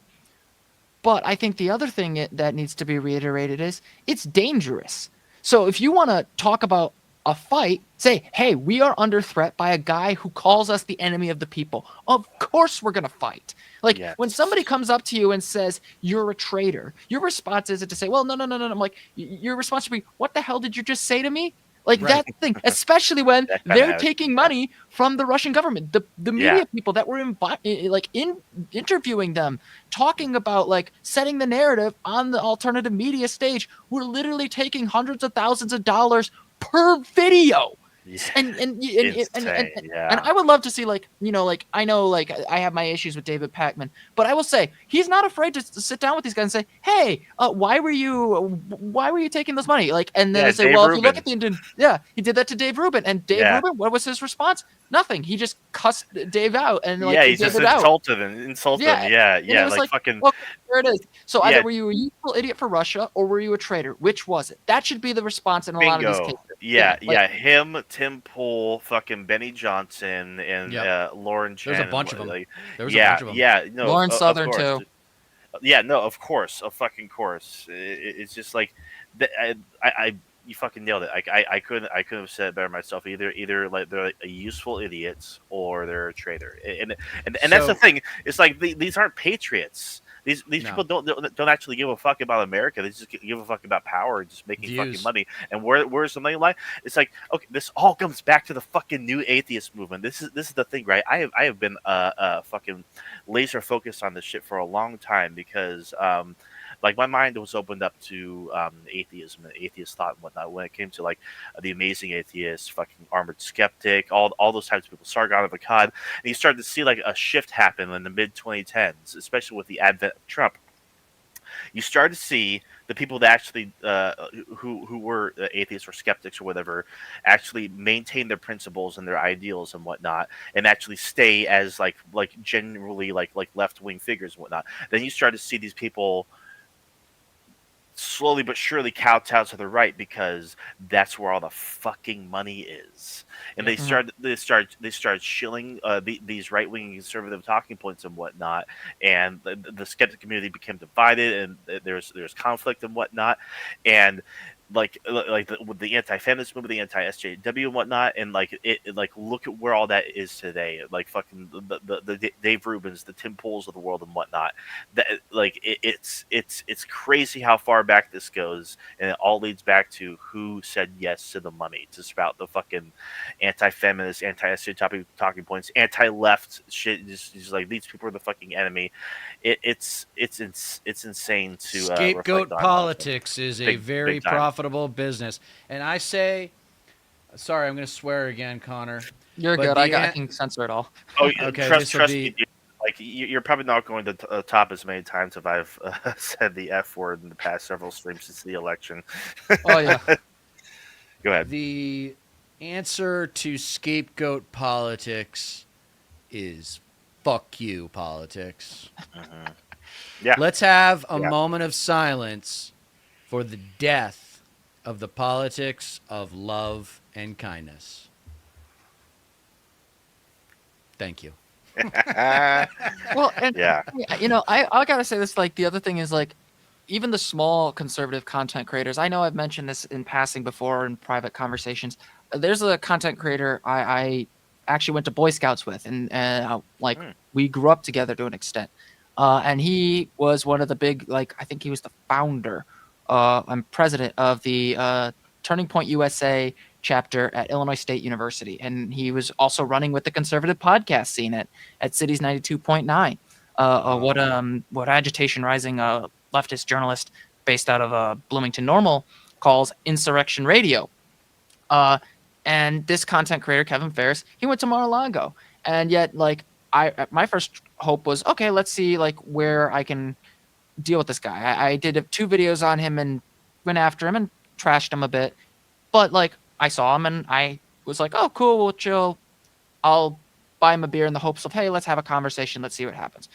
But I think the other thing that needs to be reiterated is it's dangerous. So if you want to talk about a fight, say, hey, we are under threat by a guy who calls us the enemy of the people. Of course we're going to fight. Like, Yes. when somebody comes up to you and says, you're a traitor, your response isn't to say, well, no. I'm like, your response should be, what the hell did you just say to me? Like, Right. that thing, especially when That kind of they're attitude, taking yeah. money from the Russian government. The media Yeah. people that were interviewing them, talking about, like, setting the narrative on the alternative media stage, were literally taking hundreds of thousands of dollars per video. Yeah. And Yeah. I would love to see, like, I know, like, I have my issues with David Pakman, but I will say he's not afraid to sit down with these guys and say, hey, why were you taking this money? Like, and then Yeah, they say, Dave well, if you look Rubin. at the Indian, yeah, he did that to Dave Rubin, and Dave Yeah. Rubin, what was his response? Nothing. He just cussed Dave out and, like, Yeah, he's just David out. insulted him. Yeah, and it was Like like, fucking. well, there it is. So Yeah. either were you a useful idiot for Russia, or were you a traitor? Which was it? That should be the response in a lot of these Bingo. cases. Yeah, like, him, Tim Pool, fucking Benny Johnson, and Yep. Lauren Chen. There's a bunch of them. Like, There was a bunch of them. yeah, no, Lauren of Southern course. too. Yeah, no, of course, of fucking course. It's just like, you fucking nailed it. I couldn't have said it better myself. Either like they're like a useful idiots or they're a traitor. And that's the So- thing. It's like these aren't patriots. These No. people don't actually give a fuck about America. They just give a fuck about power and just making fucking Views. money. And where's the money lie? It's like, okay, this all comes back to the fucking new atheist movement. This is the thing, right? I have been fucking laser focused on this shit for a long time because like my mind was opened up to atheism and atheist thought and whatnot when it came to like the amazing atheist, fucking armored skeptic, all those types of people, Sargon of Akkad, and you started to see like a shift happen in the mid 2010s, especially with the advent of Trump. You started to see the people that actually who were atheists or skeptics or whatever actually maintain their principles and their ideals and whatnot, and actually stay as like generally like left wing figures and whatnot. Then you start to see these people slowly but surely kowtow to the right because that's where all the fucking money is, and Yeah. they start shilling these right wing conservative talking points and whatnot, and the skeptic community became divided, and there's conflict and whatnot, and with the anti-feminist movement, the anti-SJW and whatnot, and like look at where all that is today. Like fucking the Dave Rubins, the Tim Pools of the world and whatnot. That it's crazy how far back this goes, and it all leads back to who said yes to the money to spout the fucking anti-feminist, anti-SJW talking points, anti-left shit. Just like these people are the fucking enemy. It's insane to reflect Scapegoat on. politics is a Big very time. profitable business. And I say, sorry, I'm going to swear again, Connor. You're but good. the I an- can censor it all. Oh, Okay, trust this'll me, be- dude. Like you're probably not going to top as many times if I've said the F word in the past several streams since the election. Oh yeah. Go ahead. The answer to scapegoat politics is fuck you politics. Mhm. Yeah. Let's have a Yeah. moment of silence for the death of the politics of love and kindness. Thank you. Well, and Yeah. I gotta say this. Like the other thing is like, even the small conservative content creators. I know I've mentioned this in passing before in private conversations. There's a content creator I actually went to Boy Scouts with, and like Hmm. we grew up together to an extent. And he was one of the big, like I think he was the founder and president of the Turning Point USA chapter at Illinois State University, and he was also running with the conservative podcast scene at Cities 92.9. What Agitation Rising, leftist journalist based out of Bloomington Normal, calls insurrection radio. And this content creator, Kevin Ferris, he went to Mar-a-Lago, and yet like my first hope was, okay, let's see like where I can deal with this guy. I did 2 videos on him and went after him and trashed him a bit, but like I saw him and I was like, oh cool, we'll chill. I'll buy him a beer in the hopes of, hey, let's have a conversation, let's see what happens.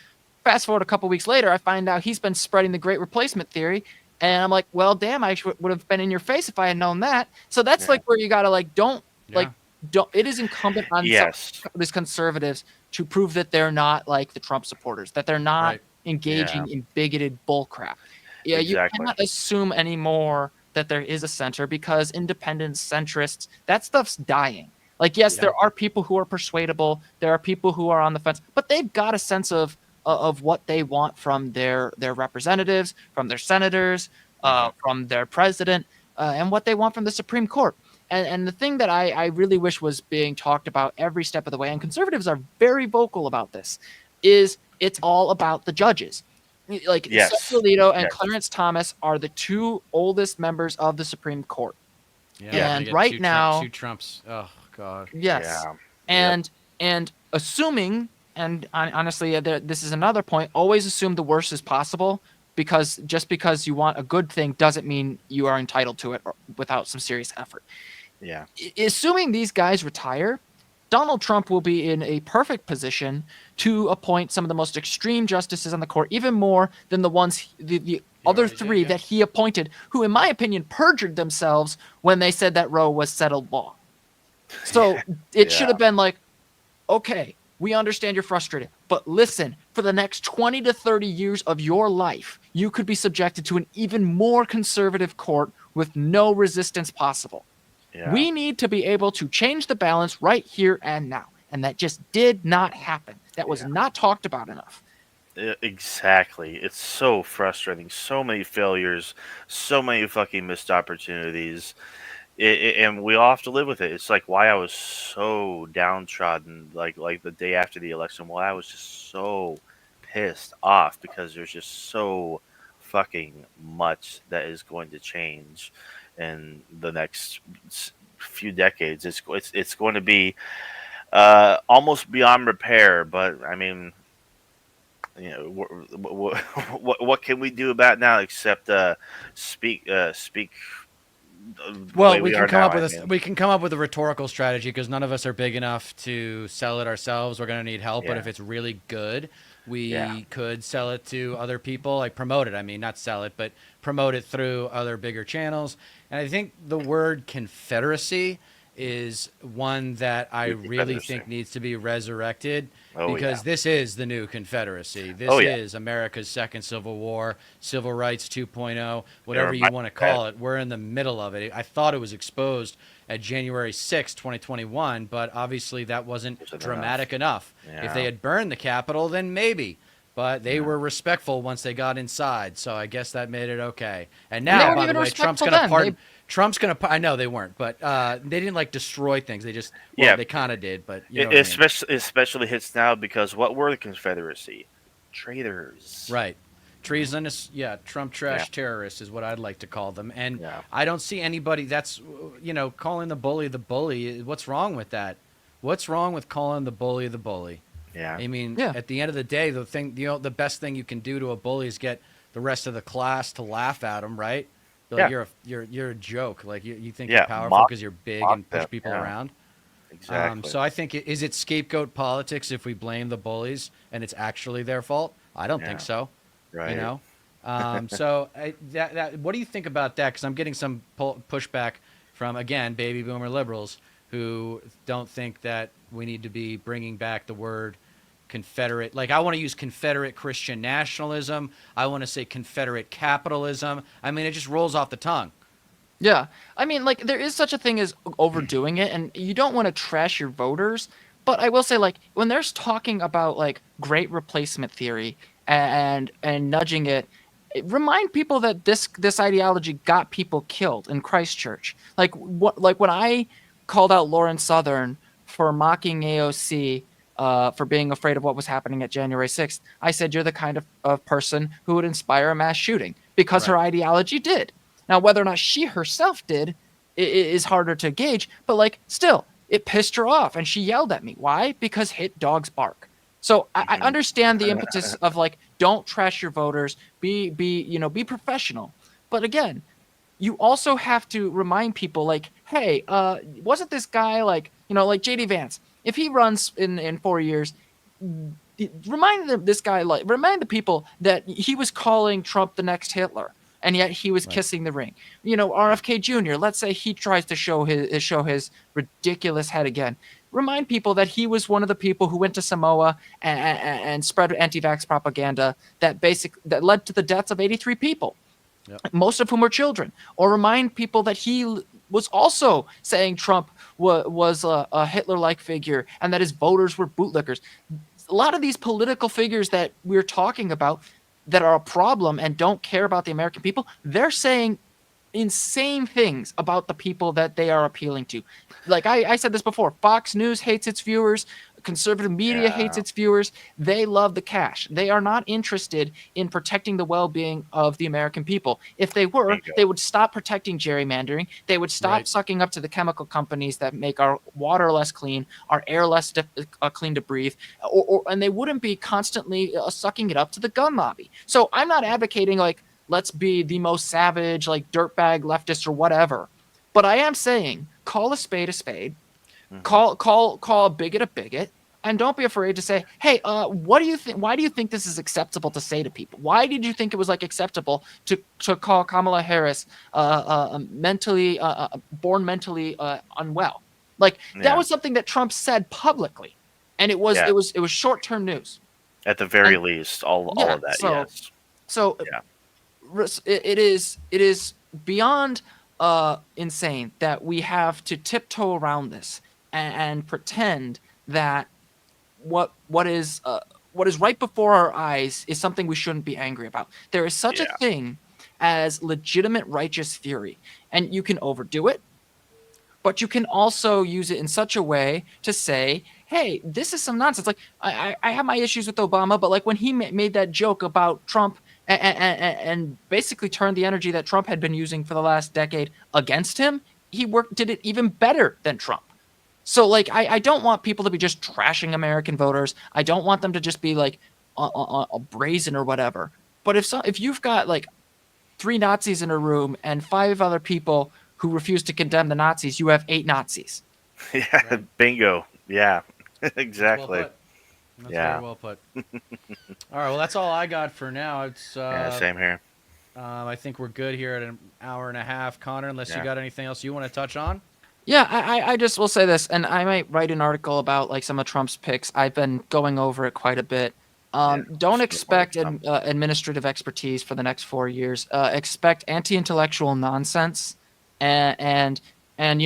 Fast forward a couple weeks later, I find out he's been spreading the great replacement theory. And I'm like, well, damn, I would have been in your face if I had known that. So that's Yeah. like where you got to like, don't, Yeah. like, don't, it is incumbent on Yes. these conservatives to prove that they're not like the Trump supporters, that they're not Right. engaging in bigoted bullcrap. Yeah, you Exactly. cannot assume anymore that there is a center, because independents, centrists, that stuff's dying. Like, yes, there are people who are persuadable, there are people who are on the fence, but they've got a sense of what they want from their representatives, from their senators, from their president, and what they want from the Supreme Court. And the thing that I really wish was being talked about every step of the way, and conservatives are very vocal about this, is it's all about the judges. Like Yes. Seth Alito and Yes. Clarence Thomas are the 2 oldest members of the Supreme Court. Yeah. And they get right now- 2 Trumps. Oh God. Yes. Yeah. And assuming, and honestly, this is another point, always assume the worst is possible, because just because you want a good thing doesn't mean you are entitled to it without some serious effort. Yeah. Assuming these guys retire, Donald Trump will be in a perfect position to appoint some of the most extreme justices on the court, even more than the ones, the other already did, 3 yeah. that he appointed, who, in my opinion, perjured themselves when they said that Roe was settled law. So it should have been like, okay, we understand you're frustrated, but listen, for the next 20 to 30 years of your life, you could be subjected to an even more conservative court with no resistance possible. Yeah. We need to be able to change the balance right here and now. And that just did not happen. That was not talked about enough. Exactly. It's so frustrating. So many failures. So many fucking missed opportunities. And we all have to live with it. It's like why I was so downtrodden, like the day after the election. Why I was just so pissed off, because there's just so fucking much that is going to change in the next few decades. It's going to be almost beyond repair. But I mean, you know, what can we do about it now except speak. The Well, way we can are come now, up with I a mean. we can come up with a rhetorical strategy, because none of us are big enough to sell it ourselves. We're going to need help, but Yeah. if it's really good, we Yeah. could sell it to other people, like promote it. I mean, not sell it, but promote it through other bigger channels. And I think the word confederacy is one that I New really Confederacy. think needs to be resurrected Oh because yeah. this is the new Confederacy. This Oh yeah. is America's second Civil War, Civil Rights 2.0, It whatever you reminds want to me of that. call it. We're in the middle of it. I thought it was exposed at January 6, 2021, but obviously that wasn't Isn't dramatic enough. If they Yeah. had burned the Capitol, then maybe. But they Yeah. were respectful once they got inside, so I guess that made it okay. And They now, weren't by even the way, Trump's respectful going to then. pardon. Trump's going to. I know they weren't, but they didn't like destroy things. They just. Well, Yeah. they kind of did, but you know It what I mean. especially hits now because what were the Confederacy? Traitors. Right. Treasonous, yeah, Trump trash Yeah. terrorists is what I'd like to call them. And Yeah. I don't see anybody that's, calling the bully the bully. What's wrong with that? What's wrong with calling the bully the bully? Yeah. I mean, Yeah. at the end of the day, the best thing you can do to a bully is get the rest of the class to laugh at him, right? Be like, Yeah. you're a joke. Like you think Yeah, you're powerful mock- because you're big mock and push them, people yeah. around. Exactly. So I think is it scapegoat politics if we blame the bullies and it's actually their fault? I don't think Yeah. so. Right. You know, so what do you think about that? Because I'm getting some pushback from again baby boomer liberals who don't think that we need to be bringing back the word Confederate. Like I want to use Confederate Christian nationalism. I want to say Confederate capitalism. I mean, it just rolls off the tongue. Yeah. I mean, like, there is such a thing as overdoing it, and you don't want to trash your voters. But I will say, like, when there's talking about, like, great replacement theory and nudging it, remind people that this ideology got people killed in Christchurch. Like when I called out Lauren Southern for mocking AOC for being afraid of what was happening at January 6th, I said you're the kind of person who would inspire a mass shooting because her Right. ideology did. Now, whether or not she herself did is harder to gauge, but like still, it pissed her off and she yelled at me. Why? Because hit dogs bark. So I understand the impetus of like, don't trash your voters, be professional. But again, you also have to remind people like, hey, wasn't this guy like JD Vance? If he runs in 4 years, remind the people that he was calling Trump the next Hitler, and yet he was Right. kissing the ring. RFK Jr. Let's say he tries to show his ridiculous head again. Remind people that he was one of the people who went to Samoa and spread anti-vax propaganda that led to the deaths of 83 people, Yep. most of whom were children. Or remind people that he was also saying Trump was a Hitler-like figure and that his voters were bootlickers. A lot of these political figures that we're talking about that are a problem and don't care about the American people, they're saying insane things about the people that they are appealing to. Like I said this before, Fox News hates its viewers, conservative media hates Yeah. its viewers. They love the cash. They are not interested in protecting the well-being of the American people. If they were, Bingo. they would stop protecting gerrymandering. They would stop Right. sucking up to the chemical companies that make our water less clean, our air less clean to breathe, and they wouldn't be constantly sucking it up to the gun lobby. So I'm not advocating like let's be the most savage, like dirtbag leftist or whatever. But I am saying call a spade a spade, call a bigot, and don't be afraid to say, hey, what do you think? Why do you think this is acceptable to say to people? Why did you think it was like acceptable to call Kamala Harris mentally born mentally unwell? Like that Yeah. was something that Trump said publicly, and it was Yeah. it was short term news. At the very And- least, all yeah, of that. so- Yes. So Yeah. it is beyond insane that we have to tiptoe around this and pretend that what is right before our eyes is something we shouldn't be angry about. There is such Yeah. a thing as legitimate righteous fury, and you can overdo it, but you can also use it in such a way to say, hey, this is some nonsense. Like I have my issues with Obama, but like when he made that joke about Trump and basically turned the energy that Trump had been using for the last decade against him, he did it even better than Trump. So like I don't want people to be just trashing American voters. I don't want them to just be like brazen or whatever. But if you've got like 3 Nazis in a room and 5 other people who refuse to condemn the Nazis, you have 8 Nazis. Yeah. Right. Bingo. Yeah. Well Exactly. put. That's Yeah. very well put. All right, well, that's all I got for now. It's Yeah. Same here. I think we're good here at an hour and a half, Connor. Unless you Yeah. got anything else you want to touch on. Yeah, I just will say this, and I might write an article about like some of Trump's picks. I've been going over it quite a bit. Yeah, Don't some of our expect stuff. administrative expertise for the next 4 years. Expect anti-intellectual nonsense, and and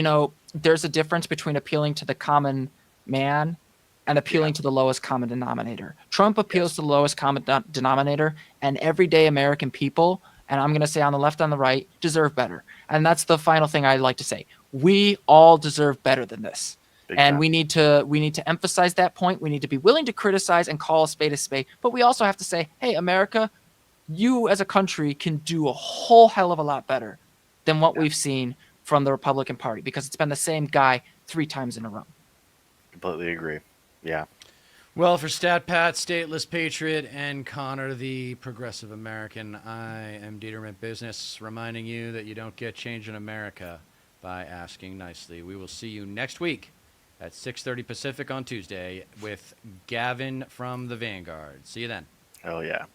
there's a difference between appealing to the common man and Yeah. appealing to the lowest common denominator. Trump appeals Yes. to the lowest common denominator, and everyday American people, and I'm going to say on the left, on the right, deserve better. And that's the final thing I'd like to say. We all deserve better than this. Big And time. we need to emphasize that point. We need to be willing to criticize and call a spade, but we also have to say, hey, America, you as a country can do a whole hell of a lot better than what Yeah. we've seen from the Republican Party, because it's been the same guy 3 times in a row. Completely agree. Yeah. Well, for Stat Pat, Stateless Patriot, and Connor, the Progressive American, I am Dieter Mint Business, reminding you that you don't get change in America by asking nicely. We will see you next week at 6:30 Pacific on Tuesday with Gavin from the Vanguard. See you then. Oh yeah.